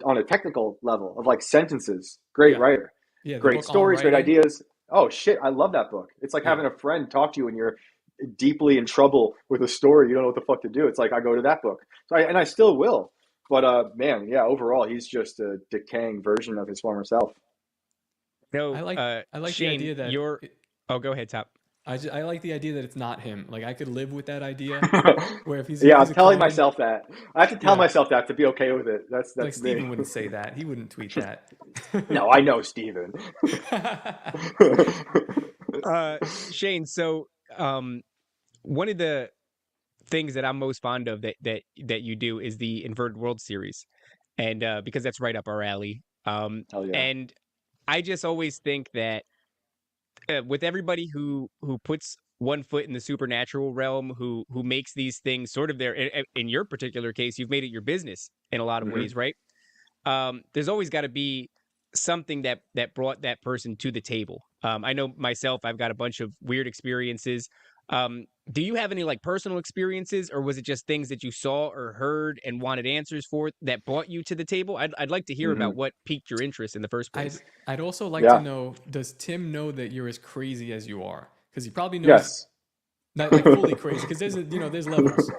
on a technical level of like sentences. Great writer. Yeah, great stories, great ideas. Oh shit, I love that book. It's like having a friend talk to you when you're deeply in trouble with a story. You don't know what the fuck to do. It's like I go to that book. So I still will. But man, yeah, overall he's just a decaying version of his former self. No, I like Shane, the idea that go ahead, Top. I like the idea that it's not him. Like I could live with that idea. Where if he's Yeah, I'm a telling clone, myself that. I have to tell yeah. myself that to be okay with it. That's Like me. Steven wouldn't say that. He wouldn't tweet that. No, I know Steven. Shane, so one of the things that I'm most fond of that you do is the Inverted World series, and because that's right up our alley. Hell yeah. And I just always think that with everybody who puts one foot in the supernatural realm, who makes these things sort of their, in your particular case, you've made it your business in a lot of ways, right? There's always got to be something that brought that person to the table. I know myself, I've got a bunch of weird experiences. Do you have any like personal experiences, or was it just things that you saw or heard and wanted answers for that brought you to the table? I'd like to hear about what piqued your interest in the first place. I'd also like to know, does Tim know that you're as crazy as you are? Because he probably knows not like fully crazy, because there's levels.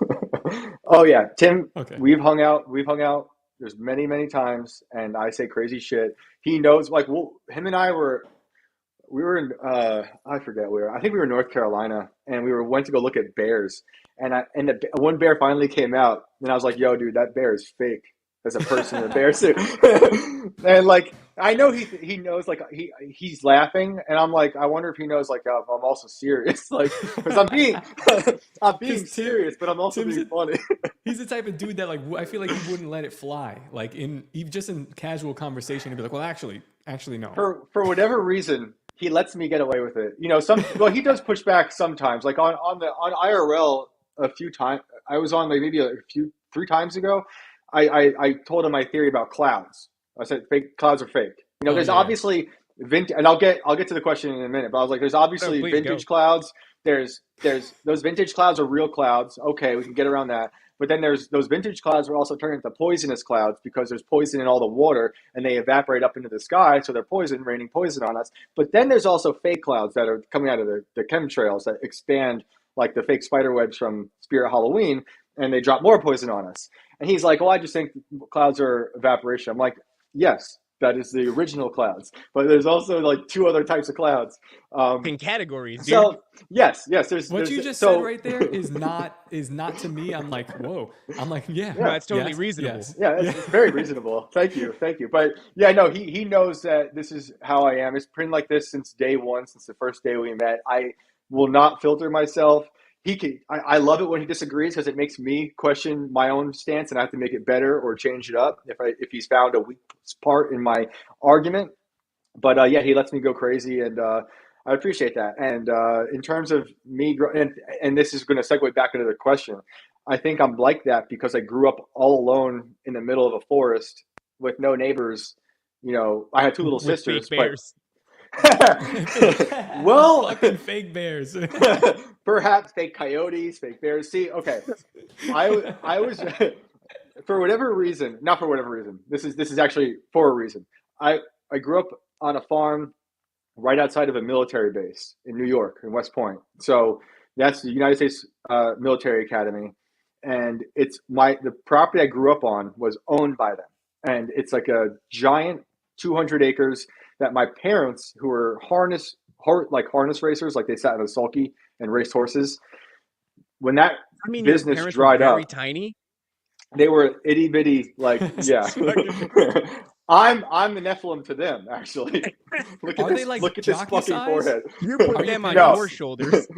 Oh yeah, Tim, okay. We've hung out there's many times, and I say crazy shit. He knows, like, him and I we were in I forget where. I think we were in North Carolina, and went to go look at bears. And one bear finally came out, and I was like, "Yo, dude, that bear is fake. As a person in a bear suit." And like, I know he knows. Like, he's laughing, and I'm like, I wonder if he knows. Like, I'm also serious. Like, because I'm being serious, but I'm also being funny. He's the type of dude that, like, I feel like he wouldn't let it fly. Like just in casual conversation, he'd be like, "Well, actually, no." For whatever reason, he lets me get away with it. He does push back sometimes. Like on IRL a few times. I was on like maybe 3 times ago. I told him my theory about clouds. I said clouds are fake. There's obviously vintage, and I'll get to the question in a minute. But I was like, there's obviously vintage clouds. There's those vintage clouds are real clouds. Okay, we can get around that. But then there's those vintage clouds are also turned into poisonous clouds because there's poison in all the water and they evaporate up into the sky, so they're raining poison on us. But then there's also fake clouds that are coming out of the chemtrails that expand, like the fake spider webs from Spirit Halloween, and they drop more poison on us. And he's like, "Well, I just think clouds are evaporation." I'm like, "Yes, that is the original clouds, but there's also like 2 other types of clouds in categories." Dude. So yes, there's what you just said right there is not to me. I'm like, whoa. I'm like, yeah, no, it's totally reasonable. Yes. Yeah, it's very reasonable. Thank you. But yeah, no, he knows that this is how I am. It's been like this since day one, since the first day we met. I will not filter myself. I love it when he disagrees because it makes me question my own stance and I have to make it better or change it up if he's found a weak part in my argument. But yeah, he lets me go crazy, and I appreciate that. And in terms of me, and this is going to segue back into the question, I think I'm like that because I grew up all alone in the middle of a forest with no neighbors. I had 2 little sisters, fake bears. Well, fucking fake bears. Perhaps fake coyotes, fake bears. See, okay, I was for whatever reason, not for whatever reason. This is actually for a reason. I grew up on a farm right outside of a military base in New York, in West Point. So that's the United States Military Academy, and the property I grew up on was owned by them, and it's like a giant 200 acres that my parents, who were harness racers, like they sat in a sulky and raced horses. When that business dried up, very tiny. They were itty bitty, like yeah. I'm the Nephilim to them, actually. Look at this fucking size? forehead. You put them on your shoulders.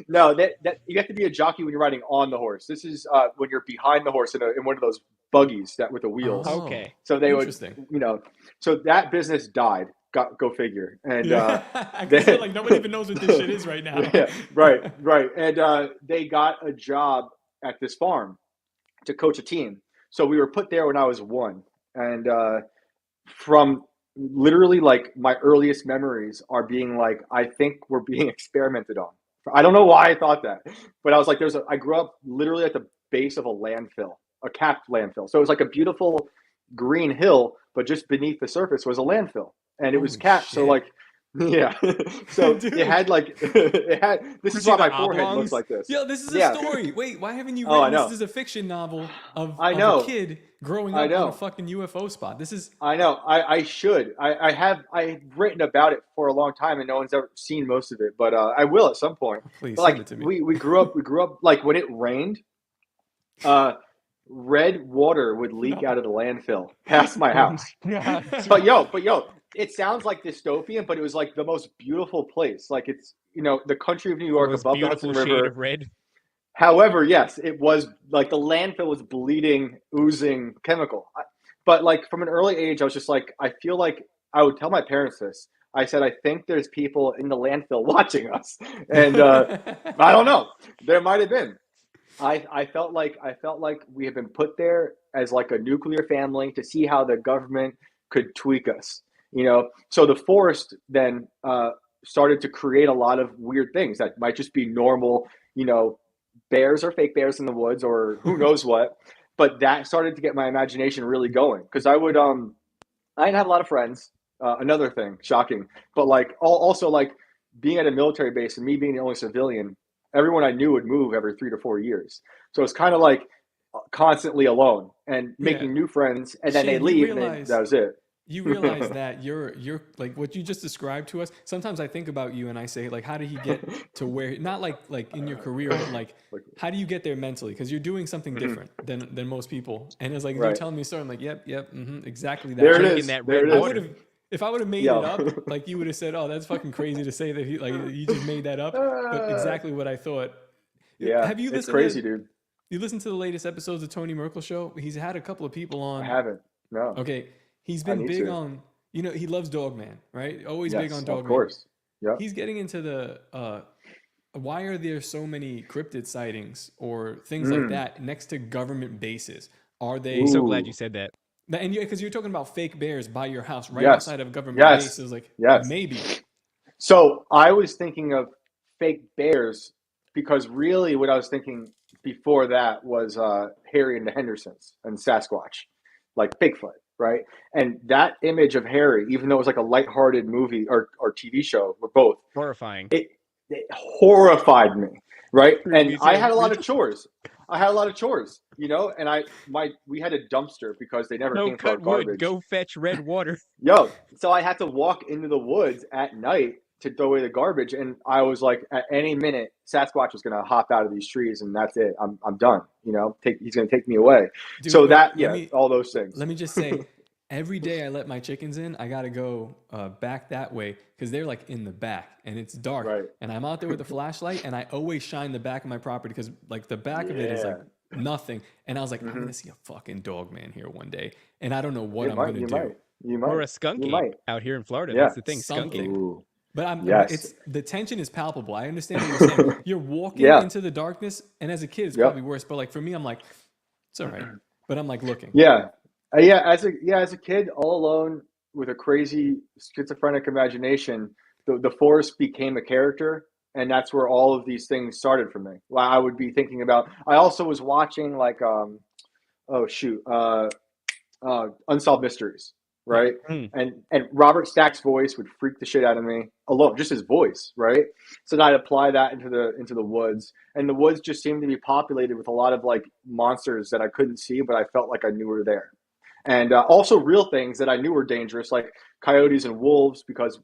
No, that you have to be a jockey when you're riding on the horse. This is when you're behind the horse in one of those buggies with the wheels. Oh, okay. So they would, so that business died. Go figure. And like nobody even knows what this shit is right now. Yeah, right. And they got a job at this farm to coach a team. So we were put there when I was 1. And from literally like my earliest memories are being like, I think we're being experimented on. I don't know why I thought that, but I was like, I grew up literally at the base of a landfill, a capped landfill. So it was like a beautiful green hill, but just beneath the surface was a landfill, and it was capped. So like Yeah. So Dude. it had like it had. This is why my forehead oblongs? looks like this. Yo, this is a Yeah. story. Wait, why haven't you Oh, I written know. this? Is a fiction novel of I a know. kid growing I up on know. a fucking UFO spot. This is I know. I should. I've written about it for a long time, and no one's ever seen most of it. But I will at some point. please But send like it to me. we grew up like when it rained, red water would leak out of the landfill past my house. But yo, it sounds like dystopian, but it was like the most beautiful place. Like it's the country of New York Most above the beautiful Hudson shade River. of red. However, yes, it was like the landfill was bleeding, oozing chemical. But like from an early age, I was just like, I feel like I would tell my parents this. I said, I think there's people in the landfill watching us, and I don't know. There might have been. I felt like we had been put there as like a nuclear family to see how the government could tweak us. So the forest then started to create a lot of weird things that might just be normal, bears or fake bears in the woods or who knows what. But that started to get my imagination really going because I didn't have a lot of friends. Another thing, shocking, but like also like being at a military base and me being the only civilian, everyone I knew would move every 3 to 4 years. So it's kind of like constantly alone and making new friends, and then Shane, they leave, and that was it. You realize that you're like what you just described to us. Sometimes I think about you and I say like, how did he get to where? Not like in your career, but like how do you get there mentally? Because you're doing something different than most people. And it's like you're telling me a story. I'm like, yep, exactly that. There it Drinking is. that There red it is. water. If I would have made it up, like you would have said, "Oh, that's fucking crazy to say that you just made that up." But exactly what I thought. Yeah, Have you it's listened? crazy, dude. You listened to the latest episodes of Tony Merkel show? He's had a couple of people on. I haven't. No. Okay, he's I been need big to. on. He loves Dogman, right? Always big on Dogman. Of course. Yeah. He's getting into the why are there so many cryptid sightings or things like that next to government bases? Are they? I'm so glad you said that. And because you're talking about fake bears by your house, right outside of a government base, is like maybe. So I was thinking of fake bears because really what I was thinking before that was Harry and the Hendersons and Sasquatch, like Bigfoot, right? And that image of Harry, even though it was like a lighthearted movie or TV show, were both Horrifying. It horrified me, right? And I had a lot of chores. And we had a dumpster because they never came for our cut garbage. wood, go fetch red water. So I had to walk into the woods at night to throw away the garbage, and I was like, at any minute, Sasquatch was gonna hop out of these trees, and that's it. I'm done. He's gonna take me away. Dude, so all those things. Let me just say, every day I let my chickens in, I gotta go back that way because they're like in the back and it's dark. Right. And I'm out there with a flashlight, and I always shine the back of my property because like the back of it is like nothing. And I was like, I'm gonna see a fucking dog man here one day, and I don't know what I'm gonna do. You might. Or a skunky out here in Florida. That's the thing, skunky. Ooh. But it's the tension is palpable. I understand what you're saying. You're walking into the darkness, and as a kid, it's probably worse. But like for me, I'm like, it's all right. But I'm like looking. As a kid, all alone with a crazy schizophrenic imagination, the forest became a character, and that's where all of these things started for me. I would be thinking about. I also was watching like Unsolved Mysteries. Right. And Robert Stack's voice would freak the shit out of me alone, just his voice. Right. So then I'd apply that into the woods, and the woods just seemed to be populated with a lot of like monsters that I couldn't see, but I felt like I knew were there. And also real things that I knew were dangerous, like coyotes and wolves, because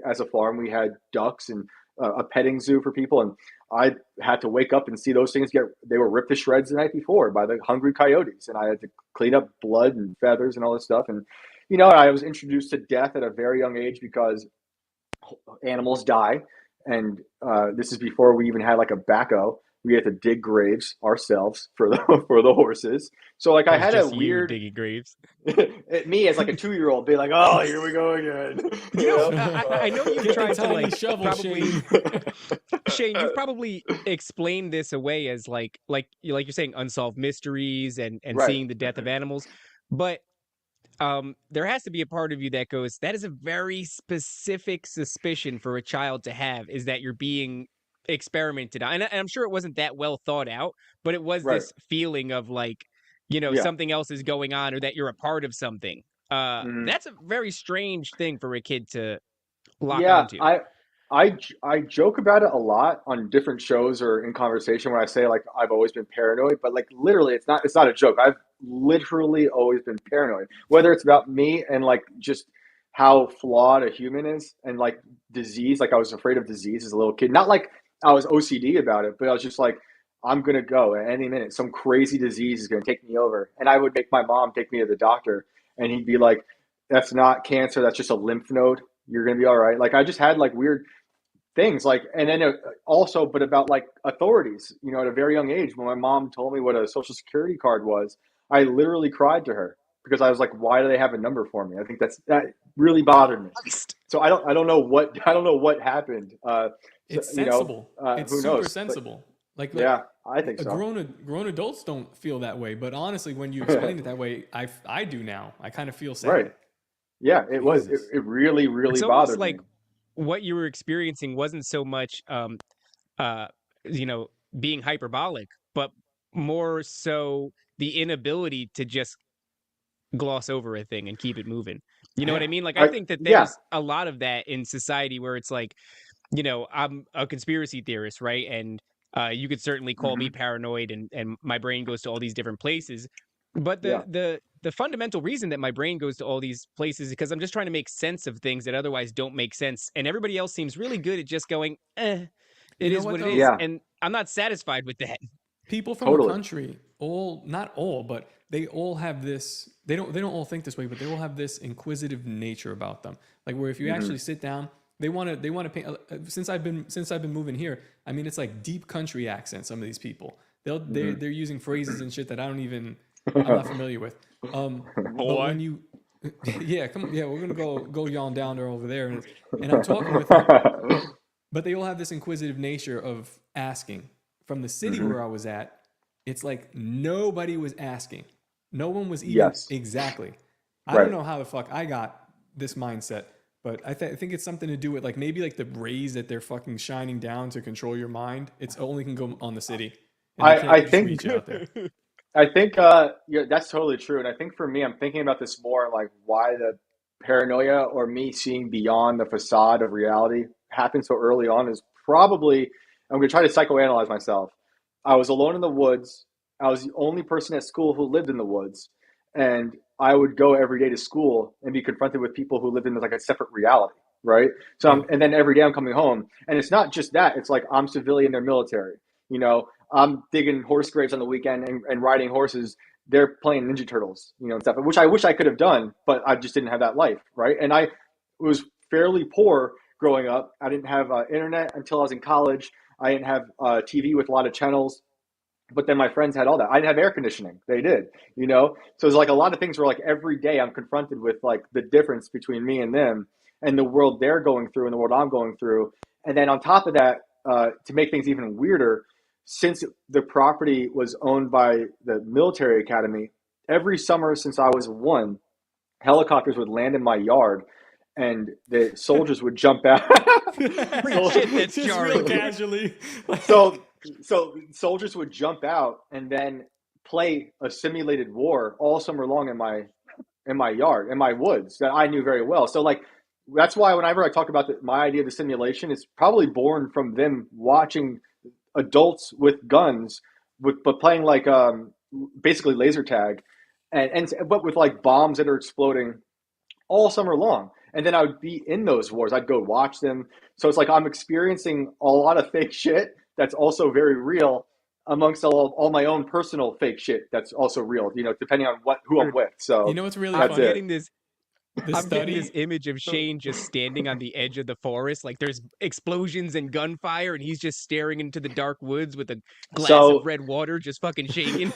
as a farm, we had ducks and a petting zoo for people. And I had to wake up and see those things they were ripped to shreds the night before by the hungry coyotes. And I had to clean up blood and feathers and all this stuff. And I was introduced to death at a very young age because animals die. And this is before we even had like a backhoe. We had to dig graves ourselves for the horses. So like I had a weird digging graves. Me as like a 2-year-old be like, oh, here we go again. I know you've tried to like shovel, probably Shane, you've probably explained this away as like you're saying unsolved mysteries and seeing the death of animals, but there has to be a part of you that goes, that is a very specific suspicion for a child to have, is that you're being experimented on. And I'm sure it wasn't that well thought out, but it was this feeling of like, something else is going on, or that you're a part of something. That's a very strange thing for a kid to lock Yeah, onto. I joke about it a lot on different shows or in conversation where I say like I've always been paranoid, but like literally it's not a joke. I've literally always been paranoid. Whether it's about me and like just how flawed a human is and like disease, like I was afraid of disease as a little kid. Not like I was OCD about it, but I was just like I'm gonna go at any minute. Some crazy disease is gonna take me over. And I would make my mom take me to the doctor and he'd be like, that's not cancer, that's just a lymph node. You're gonna be all right. Like I just had like weird things like, and then also, but about like authorities, at a very young age, when my mom told me what a social security card was, I literally cried to her because I was like, why do they have a number for me? I think that really bothered me. So I don't know what happened. It's sensible. It's who super knows? sensible. Like Yeah, I think so. Grown adults don't feel that way, but honestly, when you explain it that way, I do now. I kind of feel sad. Right. Yeah, it was. It really, really It's almost bothered like me. what you were experiencing wasn't so much, being hyperbolic, but more so the inability to just gloss over a thing and keep it moving. You know what I mean? Like, I think that Yeah. there's a lot of that in society where it's like, I'm a conspiracy theorist, right? And you could certainly call me paranoid, and my brain goes to all these different places. But Yeah. the fundamental reason that my brain goes to all these places is because I'm just trying to make sense of things that otherwise don't make sense. And everybody else seems really good at just going, it is what it is. Yeah. And I'm not satisfied with that. People from the country, not all, but they all have this. They don't all think this way, but they all have this inquisitive nature about them. Like where if you actually sit down, they want to paint. Since I've been moving here, I mean, it's like deep country accent. Some of these people, they're using phrases and shit that I'm not familiar with. But when you, yeah, we're gonna go yawn down there over there, and I'm talking with them, but they all have this inquisitive nature of asking. From the city where I was at, it's like nobody was asking. No one was even exactly. I don't know how the fuck I got this mindset, but I think it's something to do with like maybe like the rays that they're fucking shining down to control your mind. It's only can go on the city. I think yeah, that's totally true. And I think for me, I'm thinking about this more like why the paranoia or me seeing beyond the facade of reality happened so early on is probably, I'm going to try to psychoanalyze myself. I was alone in the woods. I was the only person at school who lived in the woods. And I would go every day to school and be confronted with people who lived in like a separate reality, right? So, and then every day I'm coming home. And it's not just that. It's like I'm civilian, they're military. I'm digging horse graves on the weekend and riding horses. They're playing Ninja Turtles, and stuff, which I wish I could have done, but I just didn't have that life, right? And I was fairly poor growing up. I didn't have internet until I was in college. I didn't have TV with a lot of channels, but then my friends had all that. I didn't have air conditioning. They did, So it's like a lot of things where like every day I'm confronted with like the difference between me and them and the world they're going through and the world I'm going through. And then on top of that, to make things even weirder, since the property was owned by the military academy, every summer since I was 1, helicopters would land in my yard and the soldiers would jump out. Just real casually. So soldiers would jump out and then play a simulated war all summer long in my yard, in my woods that I knew very well. So like that's why whenever I talk about my idea of the simulation, it's probably born from them watching adults with guns, but playing like basically laser tag, but with like bombs that are exploding all summer long. And then I would be in those wars. I'd go watch them. So it's like I'm experiencing a lot of fake shit that's also very real amongst all my own personal fake shit that's also real, depending on who I'm with. So what's really I'm funny? getting this image of Shane just standing on the edge of the forest, like there's explosions and gunfire, and he's just staring into the dark woods with a glass of red water, just fucking shaking.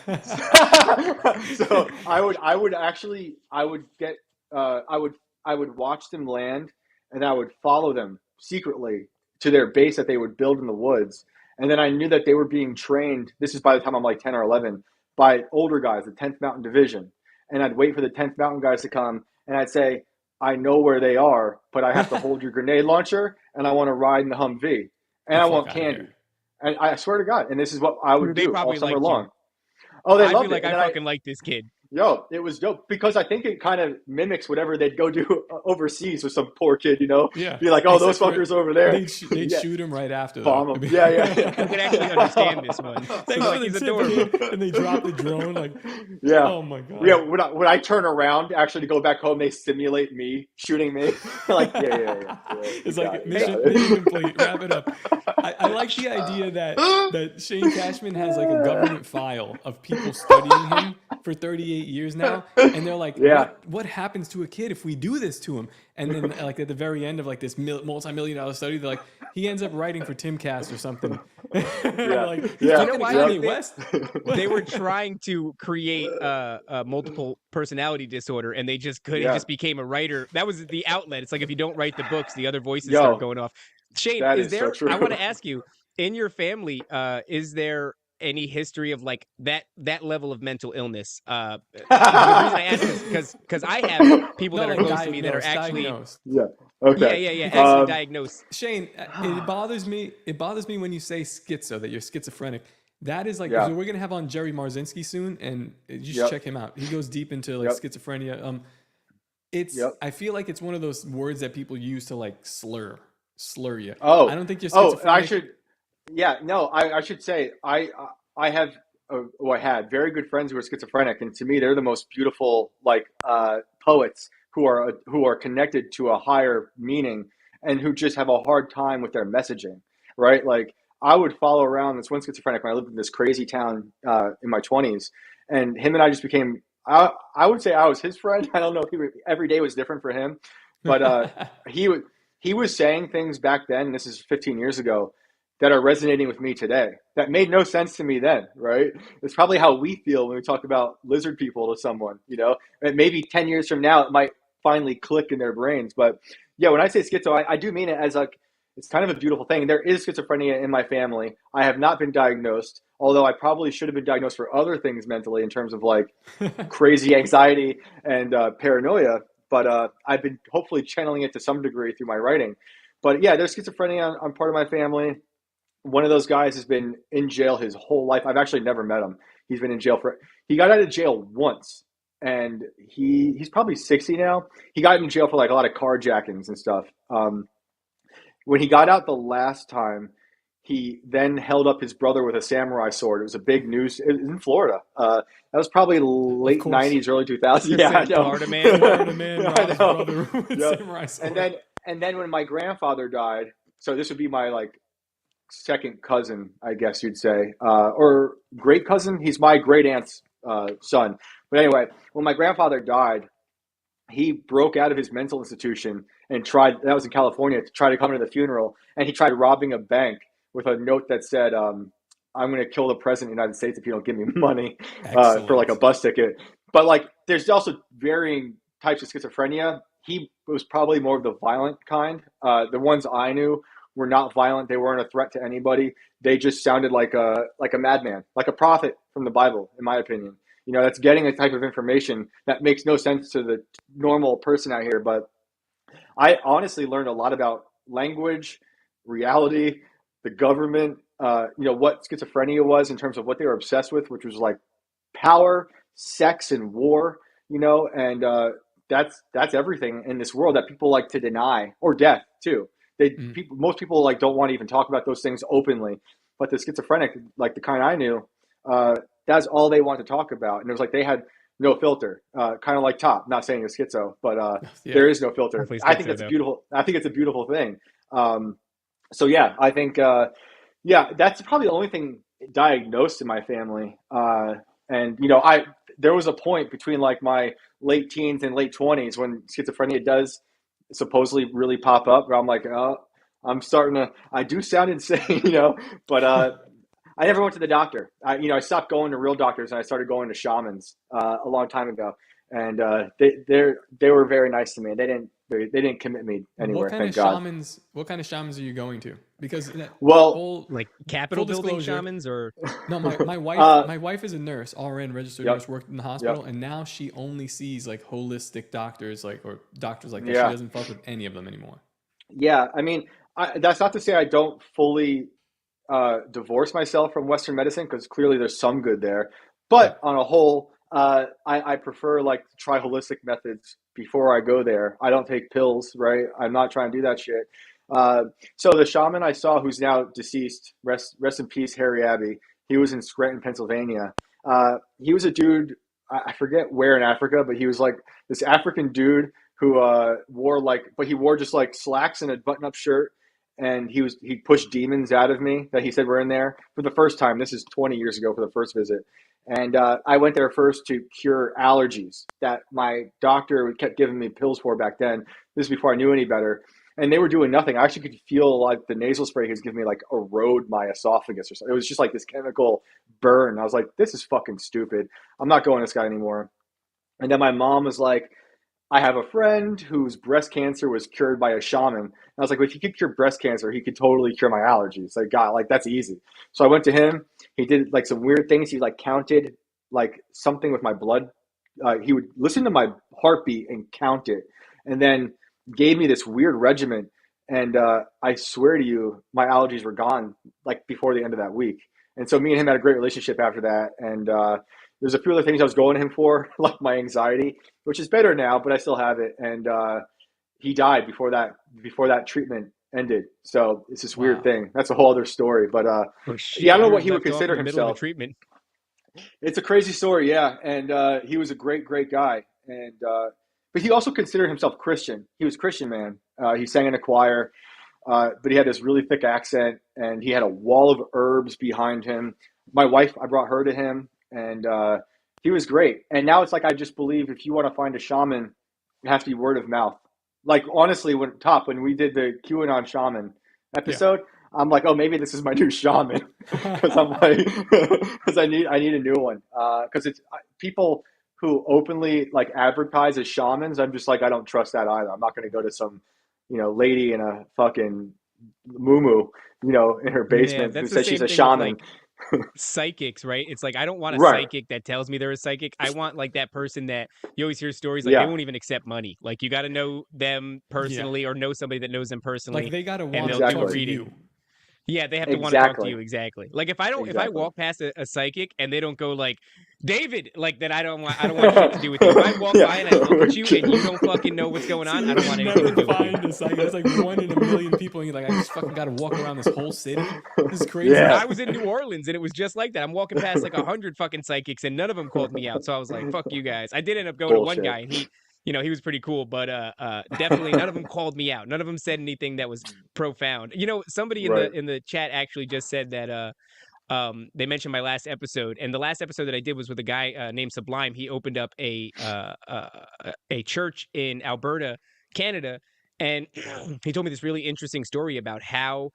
So I would watch them land, and I would follow them secretly to their base that they would build in the woods. And then I knew that they were being trained. This is by the time I'm like 10 or 11 by older guys, the 10th Mountain Division. And I'd wait for the 10th Mountain guys to come. And I'd say, I know where they are, but I have to hold your grenade launcher, and I want to ride in the Humvee, and I want candy. And I swear to God, and this is what I would do all summer long. Oh, they loved it. I fucking like this kid. Yo, it was dope because I think it kind of mimics whatever they'd go do overseas with some poor kid, Yeah. Be like, oh, those Except for fuckers over there. They'd shoot him right after. Bomb though. him. Yeah. You can actually understand this one. Thanks Like, for the he's tip, adorable. kid. And they drop the drone. Like, Yeah. oh my god. Yeah, when I turn around actually to go back home, they simulate me shooting me. Like, yeah. It's like mission complete. Wrap it up. I like the idea that Shane Cashman has like a government file of people studying him for 38 years now, and they're like, what happens to a kid if we do this to him? And then like at the very end of like this multi-million-dollar study, they're like, he ends up writing for Timcast or something. Like, yeah. You know why Kanye West? They were trying to create a multiple personality disorder, and they just couldn't. He just became a writer. That was the outlet. It's like if you don't write the books, the other voices start going off. Shane, is there? So I want to ask you, in your family, is there any history of like that level of mental illness? The reason I ask is because I have people that are close to me that are actually diagnosed. actually diagnosed. Shane, it bothers me. It bothers me when you say schizo, that you're schizophrenic. That is like, so we're gonna have on Jerry Marzinski soon, and you should check him out. He goes deep into like schizophrenia. I feel like it's one of those words that people use to like slur you. I don't think you're schizophrenic. I should. Yeah, no, I should say I have I had very good friends who are schizophrenic, and to me they're the most beautiful like poets who are connected to a higher meaning and who just have a hard time with their messaging, right? Like I would follow around this one schizophrenic when I lived in this crazy town in my 20s, and him and I just became. I would say I was his friend. I don't know if every day was different for him, but he was saying things back then, and this is 15 years ago, that are resonating with me today. That made no sense to me then, right? It's probably how we feel when we talk about lizard people to someone, And maybe 10 years from now, it might finally click in their brains. But yeah, when I say schizo, I do mean it as like, it's kind of a beautiful thing. There is schizophrenia in my family. I have not been diagnosed, although I probably should have been diagnosed for other things mentally in terms of like crazy anxiety and paranoia. But I've been hopefully channeling it to some degree through my writing. But yeah, there's schizophrenia on part of my family. One of those guys has been in jail his whole life. I've actually never met him. He's been in jail he got out of jail once, and he's probably 60 now. He got in jail for like a lot of carjackings and stuff. When he got out the last time, he then held up his brother with a samurai sword. It was a big news. It was in Florida. That was probably late 90s, early 2000s. Yeah, I know. Florida man, his brother with samurai sword. And then when my grandfather died, so this would be my like second cousin, I guess you'd say, or great cousin. He's my great aunt's son. But anyway, when my grandfather died, he broke out of his mental institution and that was in California, to try to come to the funeral. And he tried robbing a bank with a note that said, I'm going to kill the president of the United States if you don't give me money for like a bus ticket. But like, there's also varying types of schizophrenia. He was probably more of the violent kind. The ones I knew were not violent. They weren't a threat to anybody. They just sounded like a madman, like a prophet from the Bible, in my opinion. That's getting a type of information that makes no sense to the normal person out here. But I honestly learned a lot about language, reality, the government, what schizophrenia was in terms of what they were obsessed with, which was like power, sex, and war, and that's everything in this world that people like to deny, or death too. Most people like don't want to even talk about those things openly, but the schizophrenic, like the kind I knew, that's all they want to talk about. And it was like they had no filter, kind of like Top. Not saying it's schizo, but there is no filter. I think that's beautiful. I think it's a beautiful thing. So yeah, I think that's probably the only thing diagnosed in my family. And there was a point between like my late teens and late 20s when schizophrenia does supposedly really pop up, where I'm like, oh, I do sound insane, but I never went to the doctor. I stopped going to real doctors and I started going to shamans a long time ago, and they were very nice to me. They didn't commit me anywhere. Thank God. What kind of shamans are you going to? Because like Capitol building shamans, or no, my wife is a nurse, RN, registered nurse, worked in the hospital, and now she only sees like holistic doctors, or doctors like that. She doesn't fuck with any of them anymore. Yeah, I mean, that's not to say I don't fully divorce myself from Western medicine, because clearly there's some good there. But on a whole, I prefer like to try holistic methods before I go there. I don't take pills, right? I'm not trying to do that shit. So the shaman I saw, who's now deceased, rest in peace, Harry Abbey. He was in Scranton, Pennsylvania. He was a dude. I forget where in Africa, but he was like this African dude who he wore just like slacks and a button-up shirt, and he pushed demons out of me that he said were in there for the first time. This is 20 years ago for the first visit. And I went there first to cure allergies that my doctor kept giving me pills for back then. This is before I knew any better. And they were doing nothing. I actually could feel like the nasal spray he was giving me like erode my esophagus or something. It was just like this chemical burn. I was like, this is fucking stupid. I'm not going to this guy anymore. And then my mom was like, I have a friend whose breast cancer was cured by a shaman. And I was like, well, if he could cure breast cancer, he could totally cure my allergies. Like, God, like that's easy. So I went to him. He did like some weird things. He like counted like something with my blood. He would listen to my heartbeat and count it, and then gave me this weird regimen. And I swear to you, my allergies were gone like before the end of that week. And so me and him had a great relationship after that. And there's a few other things I was going to him for, like my anxiety, which is better now, but I still have it. And he died before that treatment ended. So it's this weird thing. That's a whole other story. But yeah, I don't know what he would consider himself. Treatment. It's a crazy story, yeah. And he was a great, great guy. And but he also considered himself Christian. He was Christian, man. He sang in a choir, but he had this really thick accent, and he had a wall of herbs behind him. My wife, I brought her to him, and he was great. And now it's like I just believe if you want to find a shaman, it has to be word of mouth. Like honestly, when we did the QAnon shaman episode, I'm like, oh, maybe this is my new shaman because I'm like, because I need a new one because it's people who openly like advertise as shamans. I'm just like, I don't trust that either. I'm not going to go to some, lady in a fucking muumuu, in her basement who says she's a shaman. Psychics, right? It's like I don't want a psychic that tells me they're a psychic. I want like that person that you always hear stories like they won't even accept money. Like you got to know them personally or know somebody that knows them personally. Like they got to want to talk to you. Yeah, they have to want to talk to you. Exactly. Like if I walk past a psychic and they don't go like, David, like that I don't want shit to do with you. If I walk by and I look at you and you don't fucking know what's going on, I don't want anything to do with you. A psychic. It's like 1 in a million people and you're like, I just fucking got to walk around this whole city. This is crazy. Yeah. I was in New Orleans and it was just like that. I'm walking past like 100 fucking psychics and none of them called me out. So I was like, fuck you guys. I did end up going to one guy and he was pretty cool, but definitely none of them called me out. None of them said anything that was profound. Somebody in the chat actually just said that they mentioned my last episode, and the last episode that I did was with a guy named Sublime. He opened up a church in Alberta, Canada, and he told me this really interesting story about how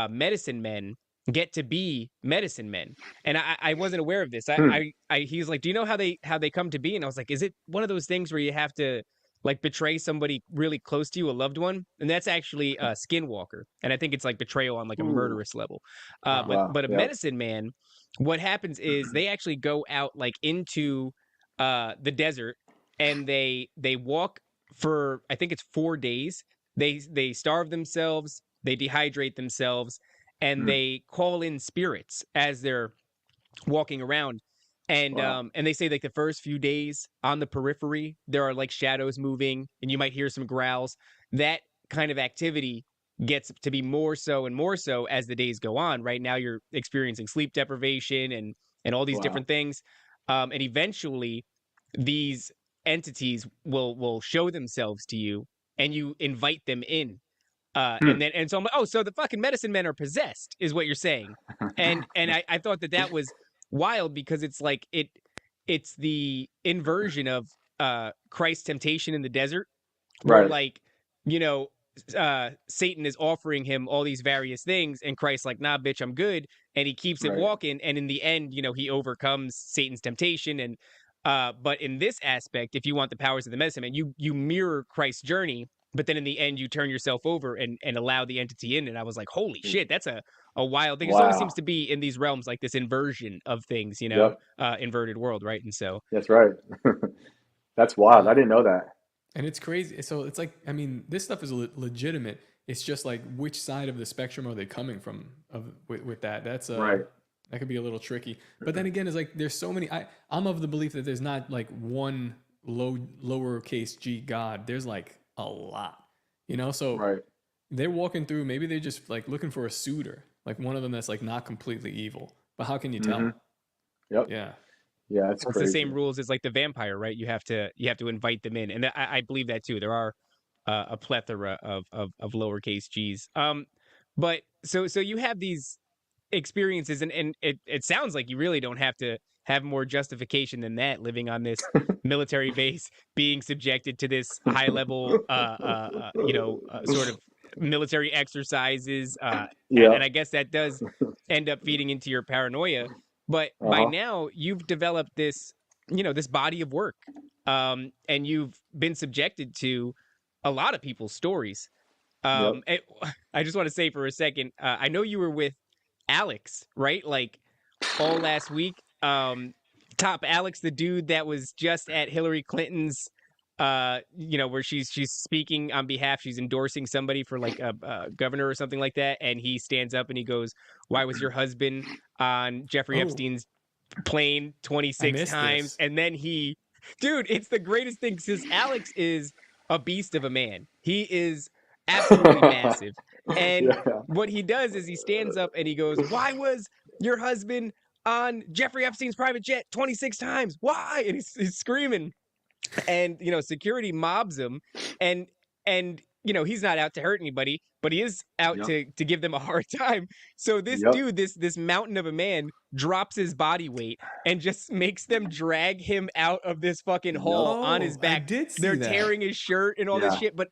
medicine men get to be medicine men, and I wasn't aware of this. He was like, do you know how they come to be? And I was like, is it one of those things where you have to like betray somebody really close to you, a loved one? And that's actually Skinwalker, and I think it's like betrayal on like a murderous level. But a medicine man, what happens is they actually go out like into the desert, and they walk for I think it's 4 days. They starve themselves, they dehydrate themselves, and they call in spirits as they're walking around. And and they say like the first few days on the periphery, there are like shadows moving and you might hear some growls. That kind of activity gets to be more so and more so as the days go on. Right now you're experiencing sleep deprivation and all these different things. And eventually these entities will show themselves to you and you invite them in. And so I'm like, oh, so the fucking medicine men are possessed, is what you're saying. And I thought that was wild because it's like it's the inversion of Christ's temptation in the desert, where like Satan is offering him all these various things, and Christ's like, nah, bitch, I'm good, and he keeps it walking, and in the end, he overcomes Satan's temptation. And but in this aspect, if you want the powers of the medicine man, you mirror Christ's journey. But then in the end, you turn yourself over and allow the entity in. And I was like, holy shit, that's a wild thing. It always seems to be in these realms like this inversion of things, inverted world, right? And so that's right. That's wild. I didn't know that. And it's crazy. So it's like, I mean, this stuff is legitimate. It's just like, which side of the spectrum are they coming from with that? That's That could be a little tricky. But then again, it's like there's so many. I'm of the belief that there's not like one lowercase g God. There's like a lot, you know. So Right. they're walking through. Maybe they're just like looking for a suitor, like one of them that's like not completely evil. But how can you tell? Yep. Yeah. Yeah, it's It's crazy. the same rules as like the vampire, right? You have to invite them in, and I believe that too. There are a plethora of lowercase g's. But so you have these experiences, and it sounds like you really don't have to have more justification than that, living on this military base, being subjected to this high level sort of military exercises, Yeah. and I guess that does end up feeding into your paranoia. But by now you've developed this this body of work, and you've been subjected to a lot of people's stories. I just want to say for a second, I know you were with Alex, right? Like all last week. Top Alex, the dude that was just at Hillary Clinton's, where she's speaking on behalf, she's endorsing somebody for like a governor or something like that, and he stands up and he goes, "Why was your husband on Jeffrey Epstein's plane 26 times?" This. And then dude, it's the greatest thing because Alex is a beast of a man. He is absolutely massive. And what he does is he stands up and he goes, "Why was your husband on Jeffrey Epstein's private jet 26 times? Why?" And he's screaming. And, security mobs him. And he's not out to hurt anybody, but he is out to give them a hard time. So this dude, this mountain of a man, drops his body weight and just makes them drag him out of this fucking hole on his back. I did see They're that. tearing his shirt and all this shit. But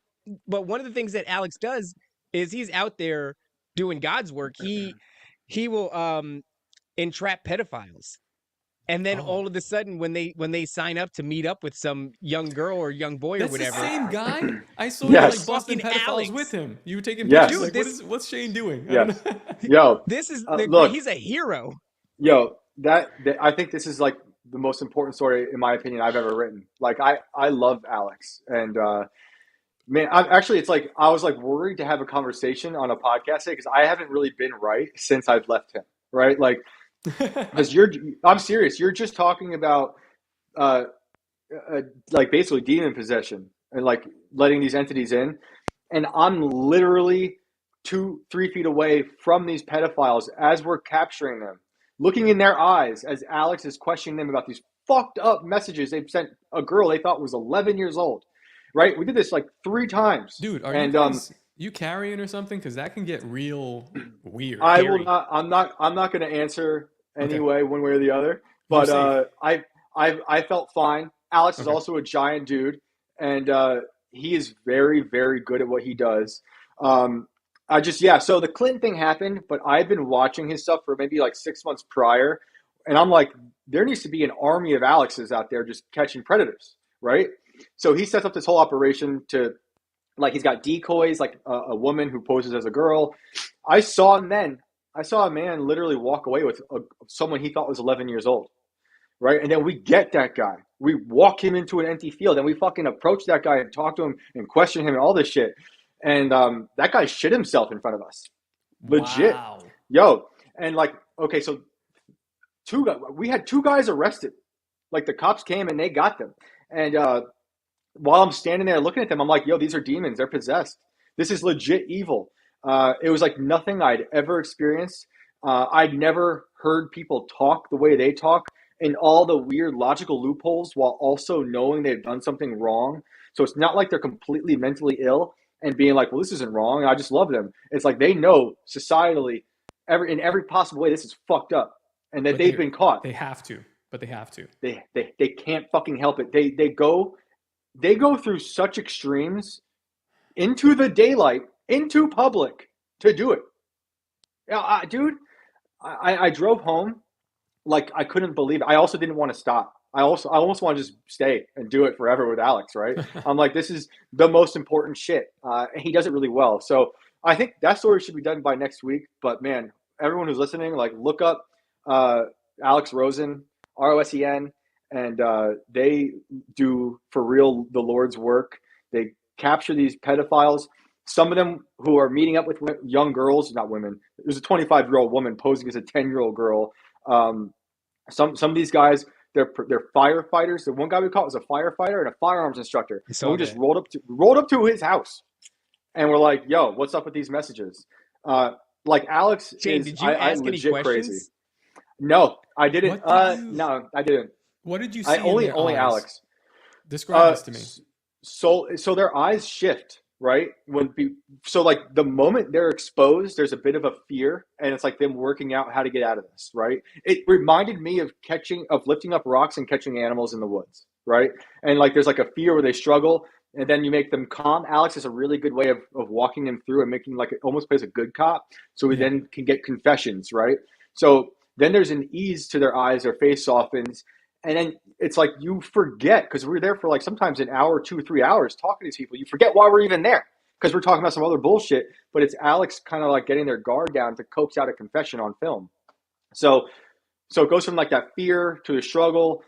one of the things that Alex does is he's out there doing God's work. He will entrap pedophiles. And then all of a sudden, when they sign up to meet up with some young girl or young boy or whatever, the same guy. I saw Yes. him like busting Fucking pedophiles Alex. with him. You were taking Yes. pictures. Dude, Like, what's Shane doing? Yes. Yo, this is look. he's a hero. Yo, that I think this is like the most important story, in my opinion, I've ever written. Like, I love Alex, and man, it's like I was like worried to have a conversation on a podcast because I haven't really been right since I've left him. Right, like, because I'm serious. You're just talking about like basically demon possession and like letting these entities in, and I'm literally 2-3 feet away from these pedophiles as we're capturing them, looking in their eyes as Alex is questioning them about these fucked up messages they've sent a girl they thought was 11 years old. Right? We did this like 3 times. Dude, are you guys you carrying or something? Because that can get real weird. Will not. I'm not going to answer anyway, one way or the other. But I felt fine. Alex is also a giant dude, and he is very, very good at what he does. So the Clinton thing happened, but I've been watching his stuff for maybe like 6 months prior, and I'm like, there needs to be an army of Alexes out there just catching predators, right? So he sets up this whole operation to, like, he's got decoys, like a woman who poses as a girl. I saw a man literally walk away with someone he thought was 11 years old, right? And then we get that guy. We walk him into an empty field, and we fucking approach that guy and talk to him and question him and all this shit. And that guy shit himself in front of us. Legit. Wow. Yo. And like, okay, so we had 2 guys arrested. Like, the cops came and they got them. And while I'm standing there looking at them, I'm like, yo, these are demons. They're possessed. This is legit evil. It was like nothing I'd ever experienced. I'd never heard people talk the way they talk, and all the weird logical loopholes while also knowing they've done something wrong. So it's not like they're completely mentally ill and being like, well, this isn't wrong. I just love them. It's like they know societally, in every possible way, this is fucked up, and that they've been caught. They have to. They can't fucking help it. They go through such extremes into the daylight, into public, to do it. Yeah, dude, I drove home like I couldn't believe it. I also didn't want to stop. I almost want to just stay and do it forever with Alex, right? I'm like, this is the most important shit. And he does it really well. So I think that story should be done by next week. But man, everyone who's listening, like, look up Alex Rosen, ROSEN, and they do for real the Lord's work. They capture these pedophiles. Some of them who are meeting up with young girls, not women. There's a 25-year-old woman posing as a 10-year-old girl. Some of these guys, they're firefighters. The one guy we caught was a firefighter and a firearms instructor. And we just rolled up to his house, and we're like, "Yo, what's up with these messages?" Like Alex Shane, is, did you ask any questions? Crazy. No, I didn't. No, I didn't. What did you see? Only eyes? Alex. Describe this to me. So their eyes shift, right? So like the moment they're exposed, there's a bit of a fear, and it's like them working out how to get out of this, right? It reminded me of lifting up rocks and catching animals in the woods, right? And like there's like a fear where they struggle, and then you make them calm. Alex is a really good way of walking them through and making like it almost plays a good cop, so we then can get confessions, right? So then there's an ease to their eyes, their face softens. And then it's like you forget, because we're there for like sometimes an hour, 2 or 3 hours talking to these people. You forget why we're even there, because we're talking about some other bullshit. But it's Alex kind of like getting their guard down to coax out a confession on film. So it goes from like that fear to the struggle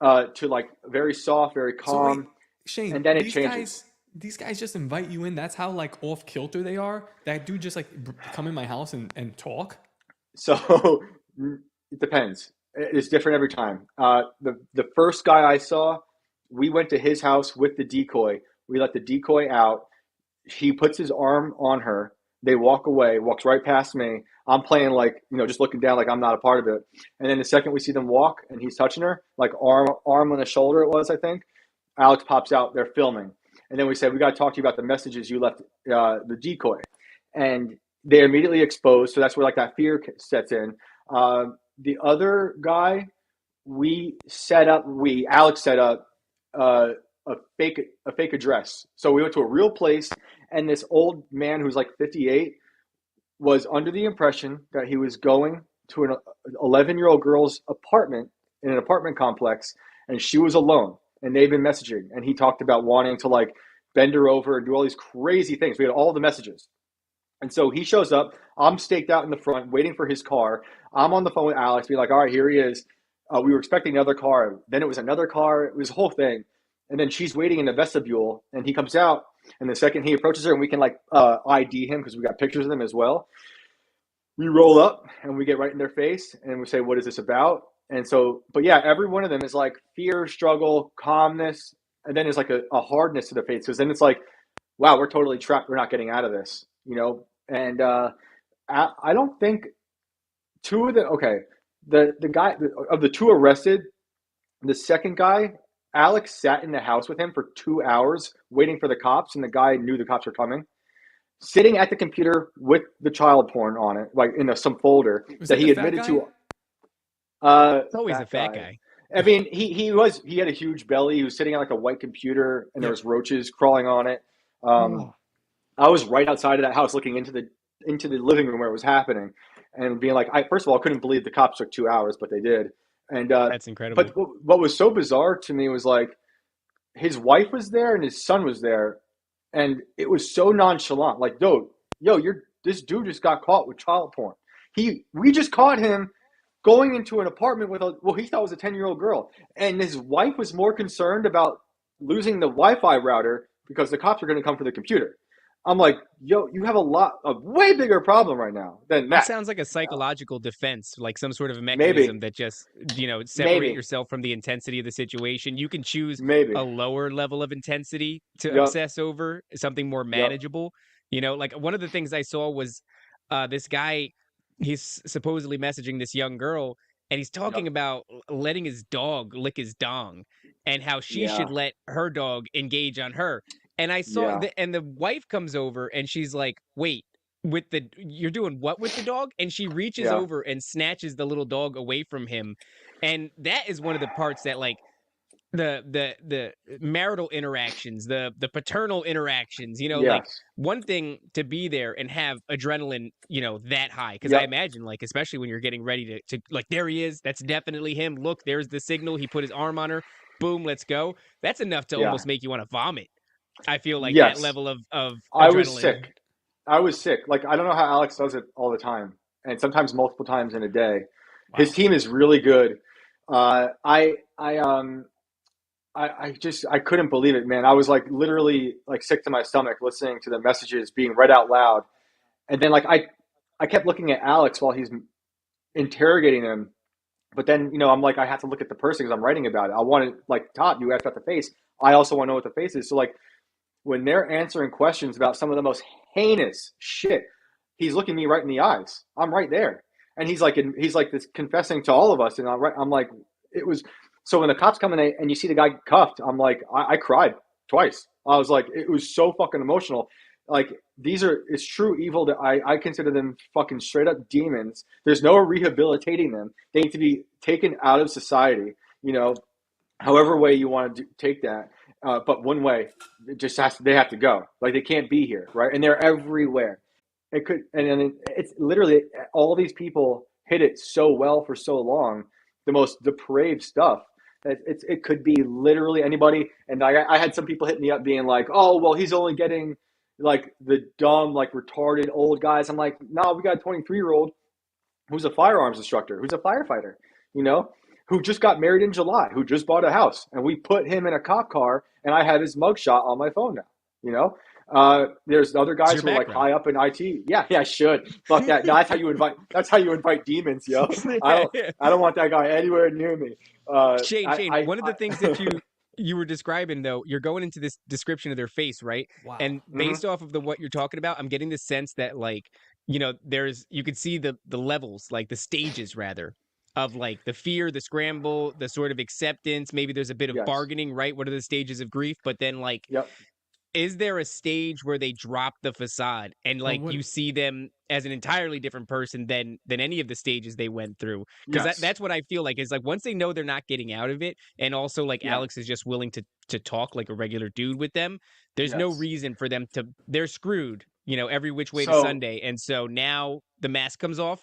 to like very soft, very calm. So wait, Shane, and then it changes. These guys just invite you in. That's how like off kilter they are. That dude just like come in my house and talk. So it depends. It's different every time. The first guy I saw, we went to his house with the decoy. We let the decoy out. He puts his arm on her. They walk away, walks right past me. I'm playing like, just looking down like I'm not a part of it. And then the second we see them walk and he's touching her, like arm on the shoulder it was, I think, Alex pops out. They're filming. And then we said, we got to talk to you about the messages you left the decoy. And they're immediately exposed. So that's where like that fear sets in. The other guy, Alex set up a fake address. So we went to a real place, and this old man who's like 58 was under the impression that he was going to an 11-year-old girl's apartment in an apartment complex, and she was alone, and they've been messaging, and he talked about wanting to like bend her over and do all these crazy things. We had all the messages. And so he shows up. I'm staked out in the front, waiting for his car. I'm on the phone with Alex, being like, all right, here he is. We were expecting another car. Then it was another car. It was a whole thing. And then she's waiting in the vestibule, and he comes out. And the second he approaches her, and we can like ID him because we got pictures of him as well. We roll up, and we get right in their face, and we say, what is this about? And so, but yeah, every one of them is like fear, struggle, calmness. And then there's like a hardness to the face, because then it's like, wow, we're totally trapped. We're not getting out of this, And I don't think the guy of the two arrested, the second guy, Alex sat in the house with him for 2 hours waiting for the cops, and the guy knew the cops were coming, sitting at the computer with the child porn on it, like in some folder that he admitted to. It's always a fat guy. I mean, he had a huge belly. He was sitting on like a white computer, and there was roaches crawling on it. I was right outside of that house looking into the living room where it was happening, and being like, first of all, I couldn't believe the cops took 2 hours, but they did. And that's incredible. But what was so bizarre to me was like his wife was there and his son was there, and it was so nonchalant. Like, this dude just got caught with child porn. We just caught him going into an apartment with he thought was a 10-year-old girl, and his wife was more concerned about losing the Wi-Fi router because the cops are going to come for the computer. I'm like, you have a way bigger problem right now than that. That sounds like a psychological defense, like some sort of mechanism that just, separate yourself from the intensity of the situation. You can choose a lower level of intensity to obsess over, something more manageable. Like one of the things I saw was this guy, he's supposedly messaging this young girl, and he's talking about letting his dog lick his dong and how she should let her dog engage on her. And I saw and the wife comes over and she's like, wait, you're doing what with the dog? And she reaches over and snatches the little dog away from him. And that is one of the parts that like the marital interactions, the paternal interactions, like one thing to be there and have adrenaline, that high. Cause I imagine like, especially when you're getting ready to like, there he is, that's definitely him. Look, there's the signal. He put his arm on her. Boom, let's go. That's enough to almost make you want to vomit. I feel like that level of adrenaline. I was sick. Like, I don't know how Alex does it all the time, and sometimes multiple times in a day. Wow. His team is really good. I couldn't believe it, man. I was like literally like sick to my stomach listening to the messages being read out loud. And then like I kept looking at Alex while he's interrogating them, But then, I'm like, I have to look at the person because I'm writing about it. I want to, like, Todd, you asked about the face. I also want to know what the face is. So, like, when they're answering questions about some of the most heinous shit, he's looking me right in the eyes. I'm right there. And he's like this confessing to all of us. And I'm like, it was, so when the cops come in and you see the guy cuffed, I'm like, I cried twice. I was like, it was so fucking emotional. Like, it's true evil that I consider them fucking straight up demons. There's no rehabilitating them. They need to be taken out of society, however way you want to take that. But one way, they have to go. Like, they can't be here, right? And they're everywhere. It's literally all these people hit it so well for so long, the most depraved stuff. It could be literally anybody. And I had some people hit me up being like, oh, well, he's only getting like the dumb, like retarded old guys. I'm like, no, we got a 23-year-old who's a firearms instructor, who's a firefighter, who just got married in July, who just bought a house, and we put him in a cop car, and I have his mugshot on my phone now. There's other guys who are like high up in IT. Yeah, I should. Fuck that. No, that's how you invite demons, yo. I don't want that guy anywhere near me. Shane, one of the things that you were describing, though, you're going into this description of their face, right? Wow. And based off of what you're talking about, I'm getting the sense that, like, you could see the levels, like the stages rather, of like the fear, the scramble, the sort of acceptance. Maybe there's a bit of bargaining, right? What are the stages of grief? But then, like, is there a stage where they drop the facade and, like, you see them as an entirely different person than any of the stages they went through? Because that's what I feel like is, like, once they know they're not getting out of it, and also, like, Alex is just willing to talk like a regular dude with them, there's no reason for them to, they're screwed, every which way to Sunday. And so now the mask comes off.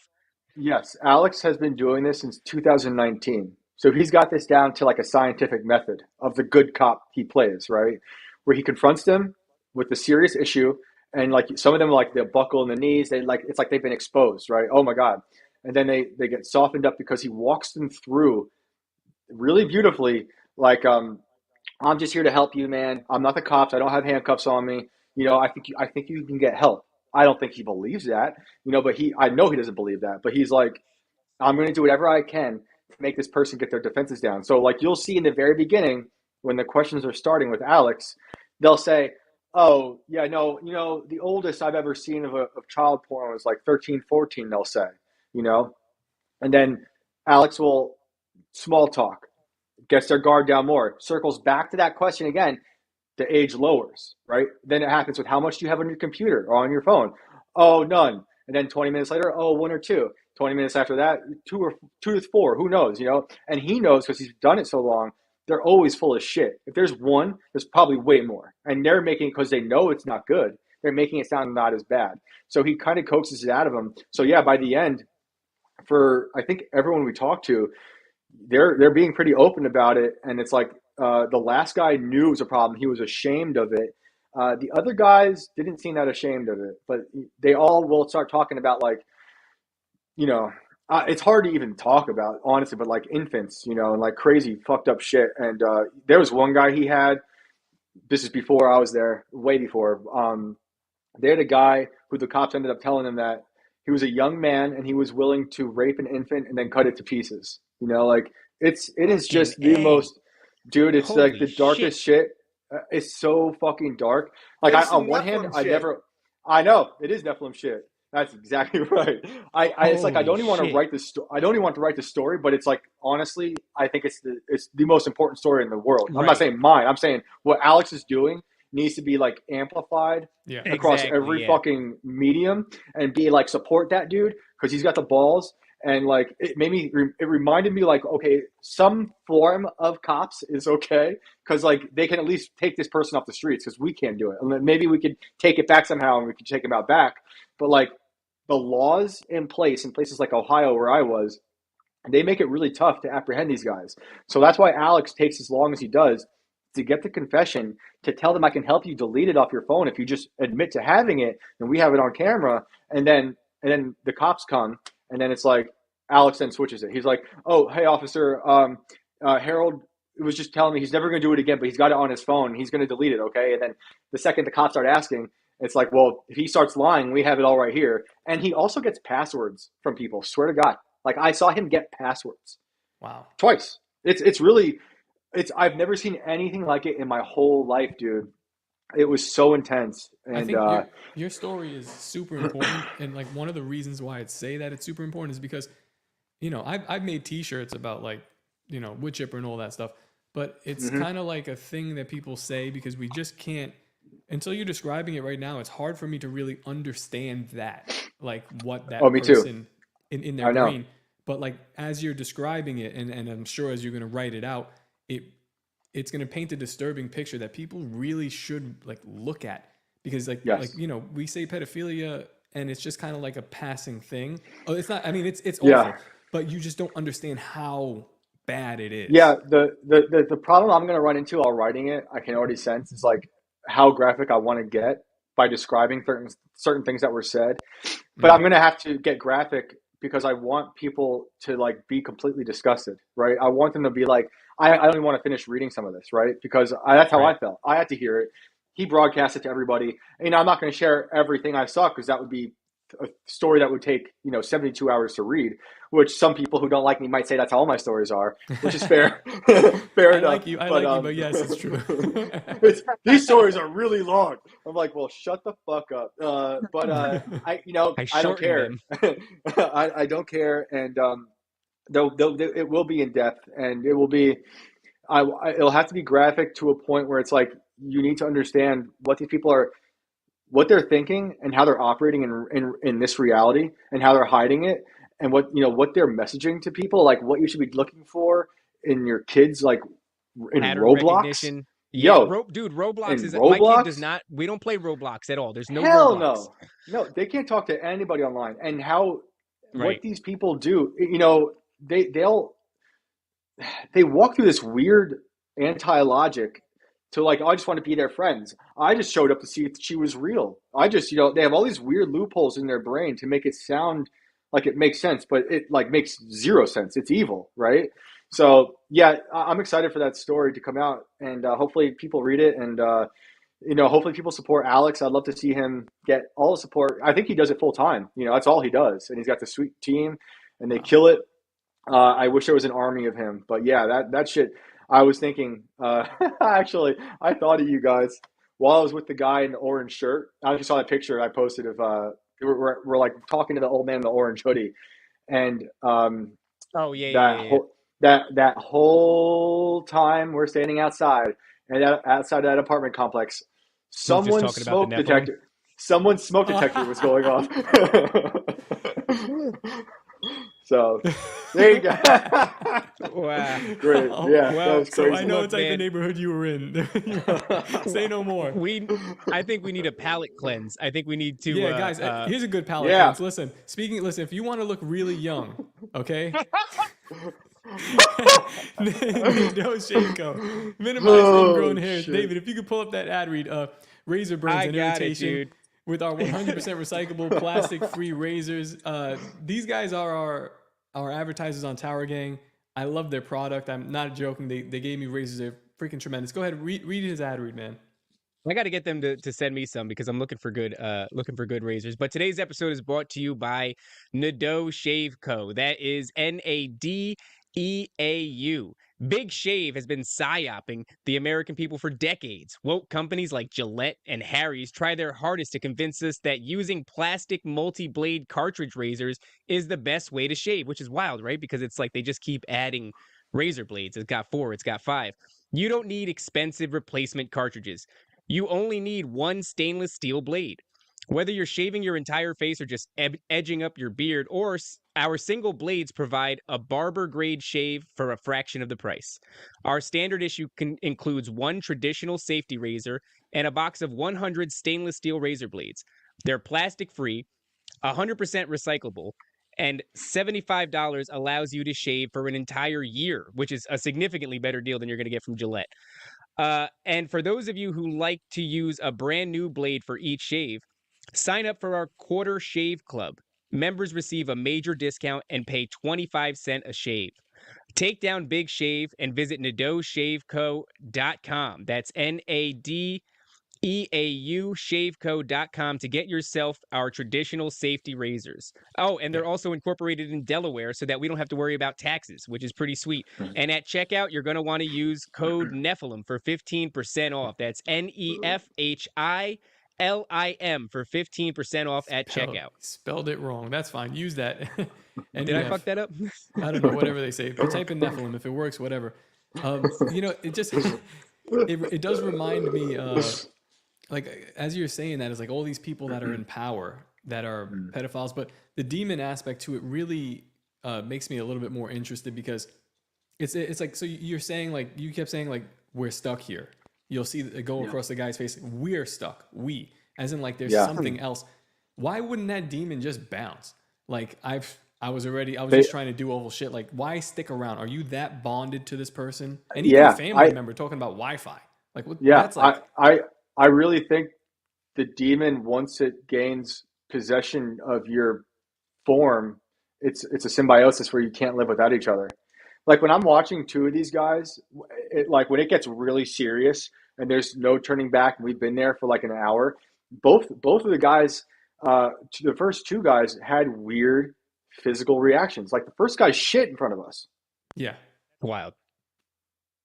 Yes, Alex has been doing this since 2019. So he's got this down to like a scientific method of the good cop he plays, right? Where he confronts them with the serious issue, and like some of them, like, they'll buckle in the knees. It's like they've been exposed, right? Oh my God. And then they get softened up because he walks them through really beautifully. Like, I'm just here to help you, man. I'm not the cops. I don't have handcuffs on me. I think you can get help. I don't think he believes that, but I know he doesn't believe that, but he's like, I'm going to do whatever I can to make this person get their defenses down. So, like, you'll see in the very beginning when the questions are starting with Alex, they'll say, oh yeah, no, the oldest I've ever seen of child porn was like 13, 14, they'll say, and then Alex will small talk, gets their guard down more, circles back to that question again. The age lowers, right? Then it happens with how much do you have on your computer or on your phone? Oh, none. And then 20 minutes later, oh, 1 or 2. 20 minutes after that, 2 to 4, who knows, And he knows because he's done it so long, they're always full of shit. If there's one, there's probably way more. And they're making, because they know it's not good, they're making it sound not as bad. So he kind of coaxes it out of them. So yeah, by the end, for I think everyone we talk to, they're being pretty open about it. And it's like, the last guy knew it was a problem. He was ashamed of it. The other guys didn't seem that ashamed of it, but they all will start talking about, like, it's hard to even talk about, honestly, but like infants, and like crazy fucked up shit. And there was one guy he had, this is before I was there, way before. They had a guy who the cops ended up telling him that he was a young man and he was willing to rape an infant and then cut it to pieces. Like, it is just the most... Dude, it's holy like the darkest shit. It's so fucking dark. Like, on one hand, I know it is Nephilim shit. That's exactly right. It's like I don't even want to write this. I don't even want to write the story, but it's like, honestly, I think it's the most important story in the world. I'm not saying mine. I'm saying what Alex is doing needs to be like amplified across every fucking medium and be like, support that dude because he's got the balls. And like, it reminded me, like, okay, some form of cops is okay because like they can at least take this person off the streets because we can't do it. And then maybe we could take it back somehow and we could take him out back. But like the laws in places like Ohio where I was, they make it really tough to apprehend these guys. So that's why Alex takes as long as he does to get the confession, to tell them I can help you delete it off your phone if you just admit to having it and we have it on camera. And then the cops come. And then it's like, Alex then switches it. He's like, oh, hey, officer, Harold was just telling me he's never going to do it again, but he's got it on his phone. He's going to delete it, okay? And then the second the cops start asking, it's like, well, if he starts lying, we have it all right here. And he also gets passwords from people, swear to God. Like, I saw him get passwords. Wow. Twice. It's really I've never seen anything like it in my whole life, dude. It was so intense, I and think your story is super important, and like one of the reasons why I'd say that it's super important is because, you know, I've made T-shirts about like, you know, wood chipper and all that stuff, but it's kind of like a thing that people say because we just can't, until you're describing it right now, it's hard for me to really understand that, like what oh, that me too. person in their I know. brain. But like as you're describing it, and I'm sure as you're gonna write it out, it it's going to paint a disturbing picture that people really should like look at, because like Yes. you know, we say pedophilia and it's just kind of like a passing thing. Oh, it's not, I mean it's Yeah. awful, but you just don't understand how bad it Yeah. is. The problem I'm going to run into while writing it, I can already sense, is like how graphic I want to get by describing certain things that were said. But I'm Mm, going to have to get graphic because I want people to like be completely disgusted, right? I want them to be like, I don't even want to finish reading some of this, right? Because that's how right. I felt. I had to hear it. He broadcast it to everybody. And, I'm not going to share everything I saw because that would be a story that would take 72 hours to read, which some people who don't like me might say that's how all my stories are, which is fair. Fair enough. I But like you, but yes, it's true. these stories are really long. I'm like, well, shut the fuck up. I I don't shortened care. them. I don't care, and it will be in depth, and it will be. It'll have to be graphic to a point where it's like you need to understand what these people are, what they're thinking, and how they're operating in this reality, and how they're hiding it, and what they're messaging to people, like what you should be looking for in your kids, like in Pattern Roblox. recognition. Yeah, Yo, dude, Roblox in is my kid does Roblox, not. We don't play Roblox at all. There's no hell Roblox. no. No, they can't talk to anybody online. And what Right. these people do, they walk through this weird anti-logic to like, oh, I just want to be their friends. I just showed up to see if she was real. I just, they have all these weird loopholes in their brain to make it sound like it makes sense, but it like makes zero sense. It's evil, right? So yeah, I'm excited for that story to come out, and hopefully people read it, and hopefully people support Alex. I'd love to see him get all the support. I think he does it full time. That's all he does, and he's got the sweet team, and they Wow. kill it. I wish there was an army of him, but yeah, that shit. I was thinking, actually, I thought of you guys while I was with the guy in the orange shirt. I just saw that picture I posted of we're like talking to the old man in the orange hoodie, and Oh yeah, yeah, that yeah, yeah. whole that whole time we're standing outside, and outside that apartment complex, He's just someone's talking about the smoke Nephilim. detector, someone's smoke detector was going off. So there you go. Wow. Great. Yeah, that Well, was So I crazy. know look, it's like the man, neighborhood you were in. Say no more. I think we need a palate cleanse. I think we need to Yeah, guys, here's a good palate Yeah. cleanse. Listen, if you want to look really young, okay? No Shave Co. Minimize Oh ingrown hairs. shit. David, if you could pull up that ad read, razor burns I and got it, irritation dude. with our 100% recyclable plastic-free razors. These guys are our advertisers on Tower Gang. I love their product. I'm not joking. They gave me razors. They're freaking tremendous. Go ahead, read his ad read, man. I got to get them to send me some because I'm looking for good razors. But today's episode is brought to you by Nadeau Shave Co. That is Nadeau. Big Shave has been psyoping the American people for decades. Woke companies like Gillette and Harry's try their hardest to convince us that using plastic multi-blade cartridge razors is the best way to shave, which is wild, right? Because it's like they just keep adding razor blades. It's got 4, it's got 5. You don't need expensive replacement cartridges. You only need one stainless steel blade. Whether you're shaving your entire face or just edging up your beard, our single blades provide a barber grade shave for a fraction of the price. Our standard issue includes one traditional safety razor and a box of 100 stainless steel razor blades. They're plastic free, 100% recyclable, and $75 allows you to shave for an entire year, which is a significantly better deal than you're going to get from Gillette. And for those of you who like to use a brand new blade for each shave, sign up for our Quarter Shave Club. Members receive a major discount and pay 25 cents a shave. Take down Big Shave and visit NadeauShaveCo.com. That's NADEAU eaushaveco.com to get yourself our traditional safety razors. Oh, and they're also incorporated in Delaware so that we don't have to worry about taxes, which is pretty sweet. And at checkout, you're going to want to use code Nephilim for 15% off. That's NEFHILIM for 15% off at checkout. Spelled it wrong. That's fine. Use that. Did I fuck that up? I don't know, whatever they say. But type in Nephilim if it works, whatever. It just it does remind me like as you're saying that, it's like all these people that are in power that are pedophiles, but the demon aspect to it really makes me a little bit more interested, because it's like, so you're saying, like, you kept saying, like, we're stuck here. You'll see it go across the guy's face. We're stuck. We, as in, like, there's something else. Why wouldn't that demon just bounce? Like, I was just trying to do oval shit. Like, why stick around? Are you that bonded to this person? And even a family member talking about Wi-Fi. Like, what? Yeah, That's like, I really think the demon, once it gains possession of your form, it's a symbiosis where you can't live without each other. Like when I'm watching two of these guys, like when it gets really serious and there's no turning back, and we've been there for like an hour. Both of the guys, the first two guys had weird physical reactions. Like the first guy shit in front of us. yeah, Wild.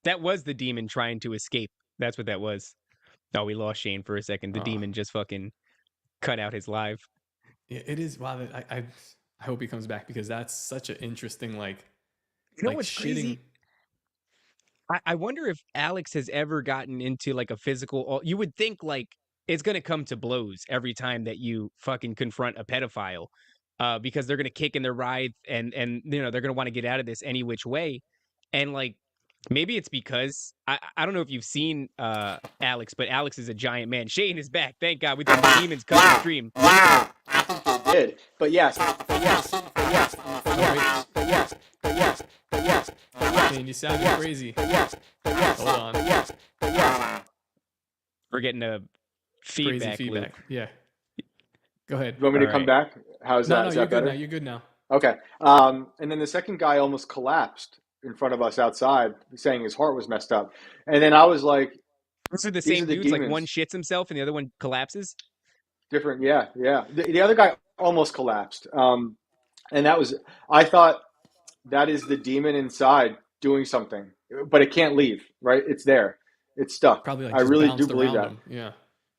That was the demon trying to escape. That's what that was. Oh, we lost Shane for a second. The demon just fucking cut out his live. Yeah, it is. Wow, I hope he comes back, because that's such an interesting, like, You know like what's shitting. crazy? I wonder if Alex has ever gotten into like a physical. You would think like it's going to come to blows every time that you fucking confront a pedophile, because they're going to kick in their ride, and they're going to want to get out of this any which way. And like maybe it's because I don't know if you've seen Alex, but Alex is a giant man. Shane is back, thank God. We thought the demons cut the stream. Did, but yes. Man, you sound crazy. Hold on. We're getting a feedback. Crazy feedback. Loop. Yeah. Go ahead. You want me to come back? How's that? No, Is you're that good better? now. You're good now. Okay. And then the second guy almost collapsed in front of us outside, saying his heart was messed up. And then I was like, These are the These same are the dudes. Like demons. one shits himself and the other one collapses. different. Yeah. The other guy almost collapsed. And that was, I thought that is the demon inside doing something, but it can't leave, right? It's there. It's stuck. Probably like I just really do bounced believe around that. him. Yeah.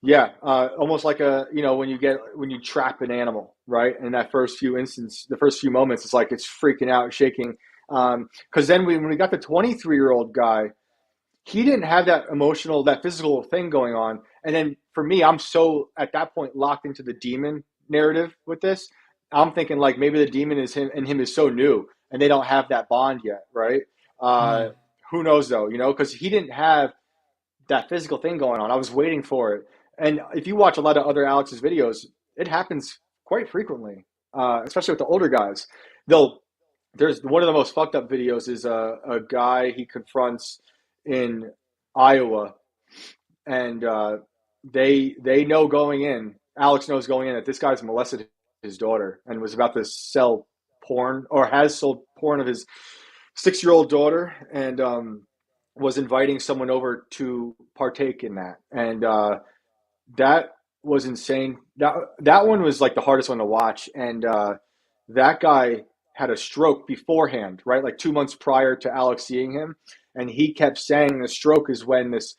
Yeah, almost like when you trap an animal, right? In that first few moments, it's like it's freaking out, shaking. Because then when we got the 23-year-old guy, he didn't have that emotional, that physical thing going on. And then for me, I'm so at that point locked into the demon narrative with this. I'm thinking like maybe the demon is him, and him is so new, and they don't have that bond yet, right? Who knows though? Because he didn't have that physical thing going on. I was waiting for it. And if you watch a lot of other Alex's videos, it happens quite frequently, especially with the older guys. There's one of the most fucked up videos is a guy he confronts in Iowa, and they know going in. Alex knows going in that this guy's molested his daughter and was about to sell porn, or has sold porn of his 6-year-old daughter, and was inviting someone over to partake in that. And that was insane. That one was like the hardest one to watch. And that guy had a stroke beforehand, right? Like 2 months prior to Alex seeing him. And he kept saying the stroke is when this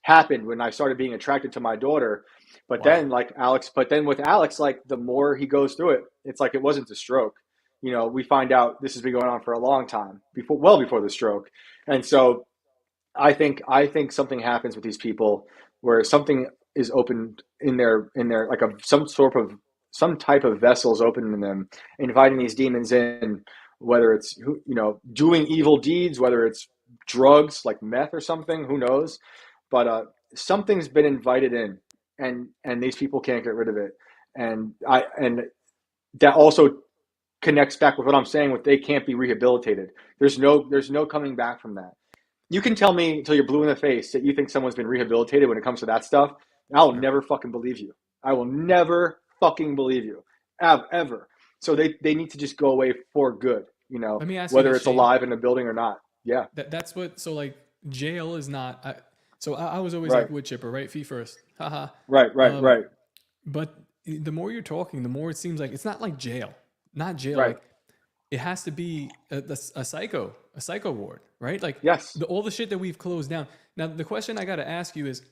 happened, when I started being attracted to my daughter. But then with Alex, like the more he goes through it, it's like it wasn't a stroke. We find out this has been going on for a long time, well before the stroke. And so I think something happens with these people where something is opened in their like some type of vessels open in them, inviting these demons in, whether it's doing evil deeds, whether it's drugs like meth or something, who knows? But something's been invited in, and these people can't get rid of it. And that also connects back with what I'm saying with they can't be rehabilitated. There's no coming back from that. You can tell me until you're blue in the face that you think someone's been rehabilitated when it comes to that stuff. I'll never fucking believe you. I will never fucking believe you. Ever. So they need to just go away for good, Let me ask whether you this, it's Shane. alive in a building or not. Yeah. That's what, so like jail is not, I was always Right. like wood chipper, right? Fee first. Haha. Right. But the more you're talking, the more it seems like it's not like jail. Not jail. Right. Like it has to be a psycho ward, right? Like Yes. all the shit that we've closed down. Now, the question I got to ask you is,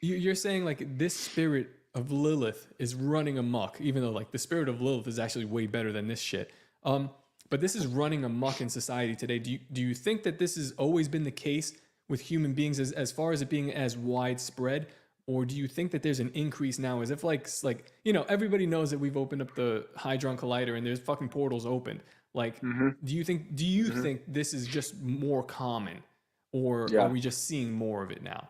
you're saying like this spirit of Lilith is running amok, even though like the spirit of Lilith is actually way better than this shit. But this is running amok in society today. Do you think that this has always been the case with human beings as far as it being as widespread? Or do you think that there's an increase now, as if like everybody knows that we've opened up the Hadron Collider and there's fucking portals opened? Like, do you think this is just more common, or are we just seeing more of it now?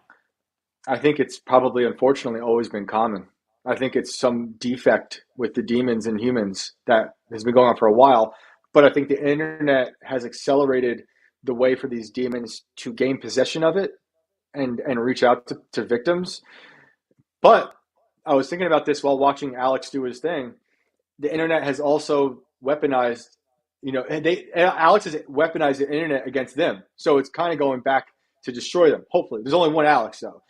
I think it's probably, unfortunately, always been common. I think it's some defect with the demons and humans that has been going on for a while. But I think the internet has accelerated the way for these demons to gain possession of it and reach out to victims. But I was thinking about this while watching Alex do his thing. The internet has also weaponized, Alex has weaponized the internet against them. So it's kind of going back to destroy them. Hopefully, there's only one Alex though,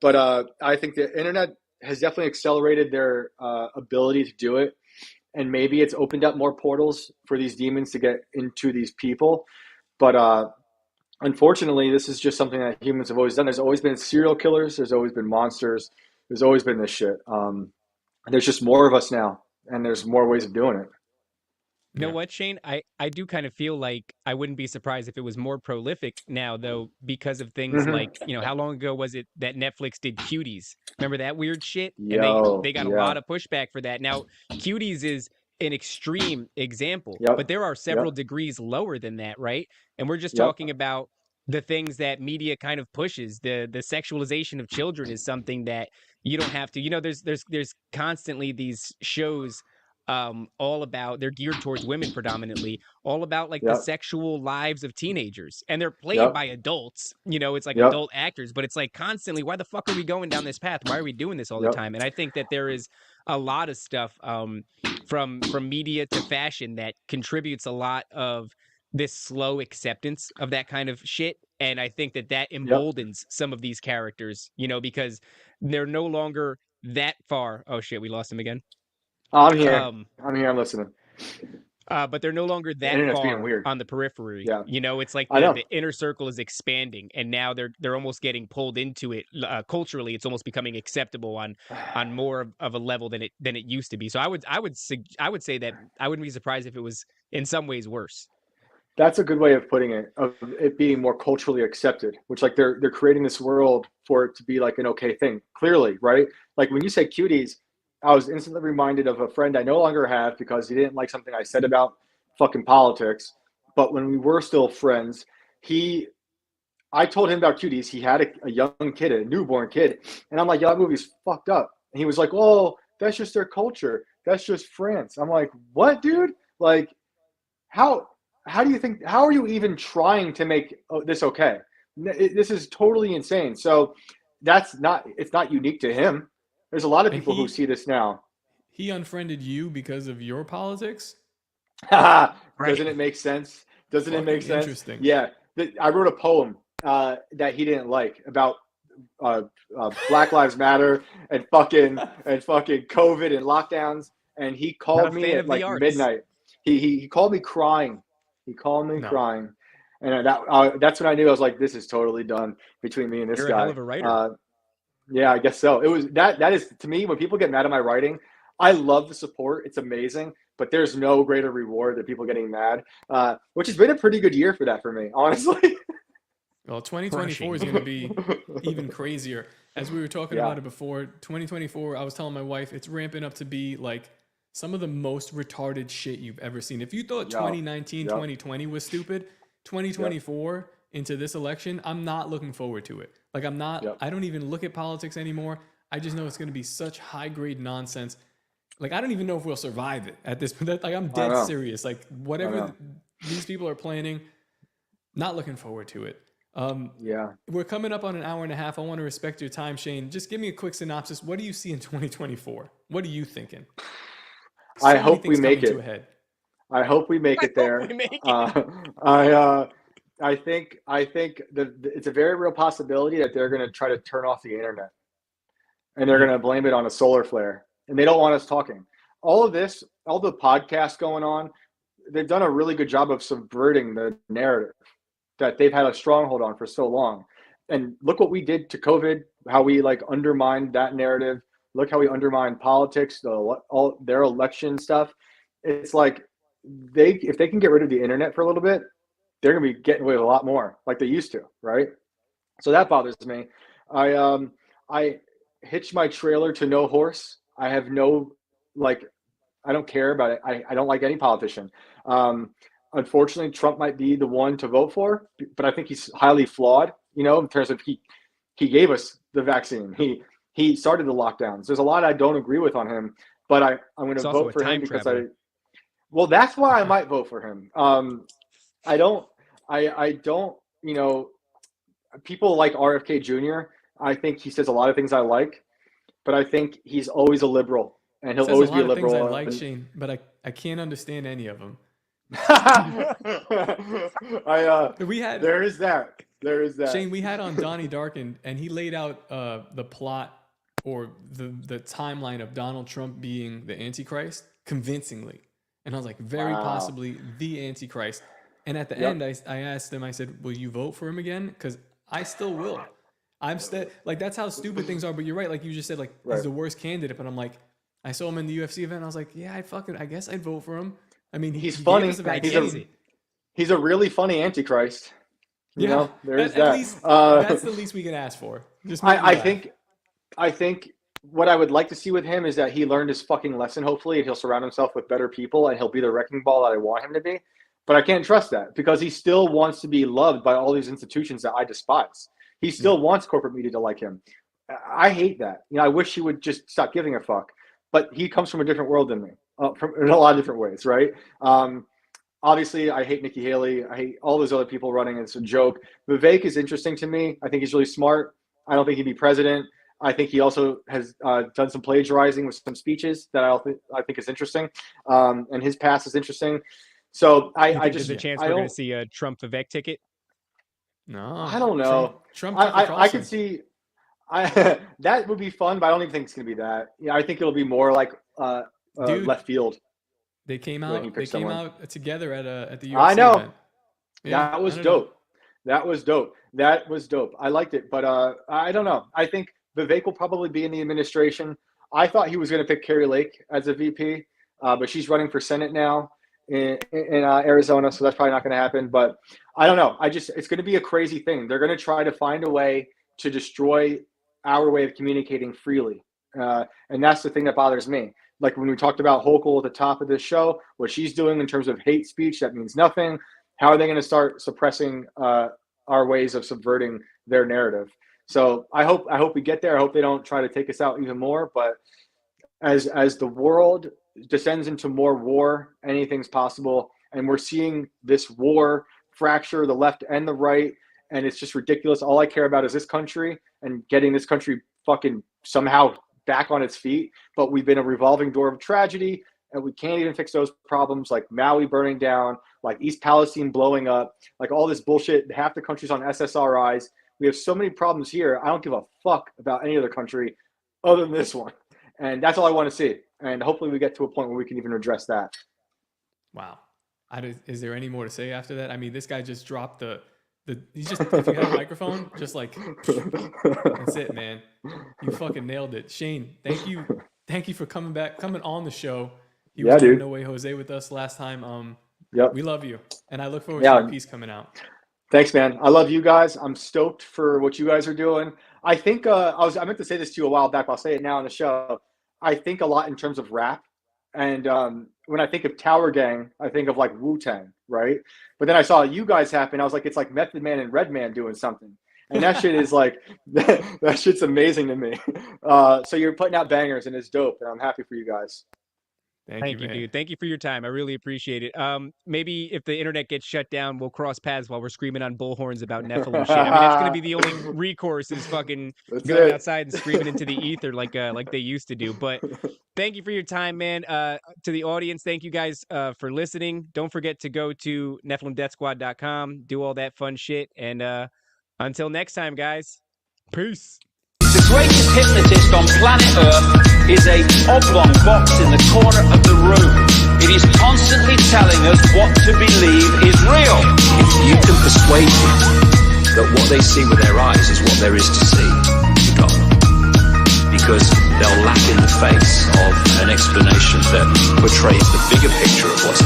But I think the internet has definitely accelerated their ability to do it, and maybe it's opened up more portals for these demons to get into these people. But unfortunately, this is just something that humans have always done. There's always been serial killers. There's always been monsters. There's always been this shit. There's just more of us now, and there's more ways of doing it. You know what, Shane? I do kind of feel like I wouldn't be surprised if it was more prolific now, though, because of things like, how long ago was it that Netflix did Cuties? Remember that weird shit? And they got a lot of pushback for that. Now, Cuties is an extreme example, but there are several degrees lower than that, right? And we're just talking about the things that media kind of pushes. The sexualization of children is something that you don't have to. There's constantly these shows all about, they're geared towards women predominantly, all about like the sexual lives of teenagers, and they're played by adults. It's like adult actors, but it's like constantly, why the fuck are we going down this path? Why are we doing this all the time? And I think that there is a lot of stuff from media to fashion that contributes a lot of this slow acceptance of that kind of shit. And I think that emboldens some of these characters, because they're no longer that far. Oh shit, we lost him again. I'm here. I'm listening. But they're no longer that far on the periphery. It's like the inner circle is expanding, and now they're almost getting pulled into it culturally. It's almost becoming acceptable on more of a level than it used to be. So I would say that I wouldn't be surprised if it was in some ways worse. That's a good way of putting it, of it being more culturally accepted, which like they're creating this world for it to be like an okay thing. Clearly, right? Like when you say Cuties, I was instantly reminded of a friend I no longer have because he didn't like something I said about fucking politics. But when we were still friends, I told him about Cuties. He had a young kid, a newborn kid. And I'm like, that movie's fucked up. And he was like, oh, that's just their culture. That's just France. I'm like, what, dude? Like, how do you think, how are you even trying to make this okay? This is totally insane. So it's not unique to him. There's a lot of people who see this now. He unfriended you because of your politics? Doesn't it make sense? Doesn't it make sense? Interesting. Yeah. I wrote a poem that he didn't like about Black Lives Matter and fucking COVID and lockdowns. And he called me at like midnight. He called me crying. Crying. And that's when I knew. I was like, this is totally done between me and this guy. You're a hell of a writer. Yeah, I guess so. It was that is, to me, when people get mad at my writing, I love the support. It's amazing, but there's no greater reward than people getting mad, which has been a pretty good year for that for me, honestly. Well, 2024 is going to be even crazier. As we were talking about it before, 2024, I was telling my wife, it's ramping up to be like some of the most retarded shit you've ever seen. If you thought 2019, 2020 was stupid, 2024 into this election, I'm not looking forward to it. Like I'm not, I don't even look at politics anymore. I just know it's going to be such high grade nonsense. Like, I don't even know if we'll survive it at this point. Like, I'm dead serious. Like, whatever these people are planning, not looking forward to it. We're coming up on an hour and a half. I want to respect your time, Shane. Just give me a quick synopsis. What do you see in 2024? What are you thinking? I hope we make it. I hope we make it there. I think it's a very real possibility that they're going to try to turn off the internet. and they're going to blame it on a solar flare, and they don't want us talking. All of this, all the podcasts going on, they've done a really good job of subverting the narrative that they've had a stronghold on for so long. And look what we did to COVID, how we like undermined that narrative. Look how we undermined politics, all their election stuff. It's like if they can get rid of the internet for a little bit, they're gonna be getting away with a lot more, like they used to, right? So that bothers me. I hitched my trailer to no horse. I have no I don't care about it. I don't like any politician. Unfortunately, Trump might be the one to vote for, but I think he's highly flawed, in terms of he gave us the vaccine. He started the lockdowns. There's a lot I don't agree with on him, but I'm going to vote for him because well, that's why I might vote for him. I don't, people like RFK Jr. I think he says a lot of things I like, but I think he's always a liberal, and he'll always be a liberal. Things I like, Shane, but I can't understand any of them. There is that. Shane, we had on Donnie Darkin, and he laid out the plot or the timeline of Donald Trump being the Antichrist convincingly. And I was like, very possibly the Antichrist. And at the end, I asked him, I said, will you vote for him again? Because I still will. I'm still like, that's how stupid things are. But you're right. Like you just said, he's the worst candidate. But I'm like, I saw him in the UFC event. I was like, yeah, I guess I'd vote for him. I mean, he's funny. He's a really funny Antichrist. There is that. At least, that's the least we can ask for. I think what I would like to see with him is that he learned his fucking lesson, hopefully, and he'll surround himself with better people, and he'll be the wrecking ball that I want him to be. But I can't trust that because he still wants to be loved by all these institutions that I despise. He still wants corporate media to like him. I hate that. I wish he would just stop giving a fuck. But he comes from a different world than me, in a lot of different ways, right? Obviously, I hate Nikki Haley. I hate all those other people running. It's a joke. Vivek is interesting to me. I think he's really smart. I don't think he'd be president. I think he also has done some plagiarizing with some speeches that I think is interesting. And his past is interesting. So there's a chance we're going to see a Trump Vivek ticket. No, I don't know. Trump I could see that would be fun, but I don't even think it's going to be that. I think it'll be more like left field. They came out together at the UFC I know. event. Yeah, that was dope. That was dope. I liked it, but I don't know. I think Vivek will probably be in the administration. I thought he was going to pick Carrie Lake as a VP, but she's running for Senate now in Arizona, so that's probably not going to happen. But I don't know. It's going to be a crazy thing. They're going to try to find a way to destroy our way of communicating freely, and that's the thing that bothers me. Like when we talked about Hochul at the top of this show, what she's doing in terms of hate speech, that means nothing. How are they going to start suppressing our ways of subverting their narrative? So I hope we get there. I hope they don't try to take us out even more. But as the world descends into more war, anything's possible. And we're seeing this war fracture the left and the right. And it's just ridiculous. All I care about is this country and getting this country fucking somehow back on its feet. But we've been a revolving door of tragedy, and we can't even fix those problems, like Maui burning down, like East Palestine blowing up, like all this bullshit. Half the country's on SSRIs. We have so many problems here. I don't give a fuck about any other country other than this one. And that's all I want to see. And hopefully we get to a point where we can even address that. Wow. Is there any more to say after that? I mean, this guy just dropped if you had a microphone, just like, that's it, man. You fucking nailed it. Shane, thank you for coming on the show. You was doing No Way Jose with us last time. We love you. And I look forward to your piece coming out. Thanks, man. I love you guys. I'm stoked for what you guys are doing. I think I meant to say this to you a while back. I'll say it now on the show. I think a lot in terms of rap. And when I think of Tower Gang, I think of like Wu-Tang, right? But then I saw you guys happen. I was like, it's like Method Man and Redman doing something. And that shit is like, that shit's amazing to me. So you're putting out bangers and it's dope. And I'm happy for you guys. Thank you, dude. Thank you for your time. I really appreciate it. Maybe if the internet gets shut down, we'll cross paths while we're screaming on bullhorns about Nephilim shit. I mean, that's going to be the only recourse is fucking going outside and screaming into the ether like they used to do. But thank you for your time, man. To the audience, thank you guys for listening. Don't forget to go to NephilimDeathSquad.com, do all that fun shit. And until next time, guys, peace. greatest hypnotist on planet Earth is a oblong box in the corner of the room. It is constantly telling us what to believe is real. If you can persuade people that what they see with their eyes is what there is to see, you got them. Because they'll laugh in the face of an explanation that portrays the bigger picture of what's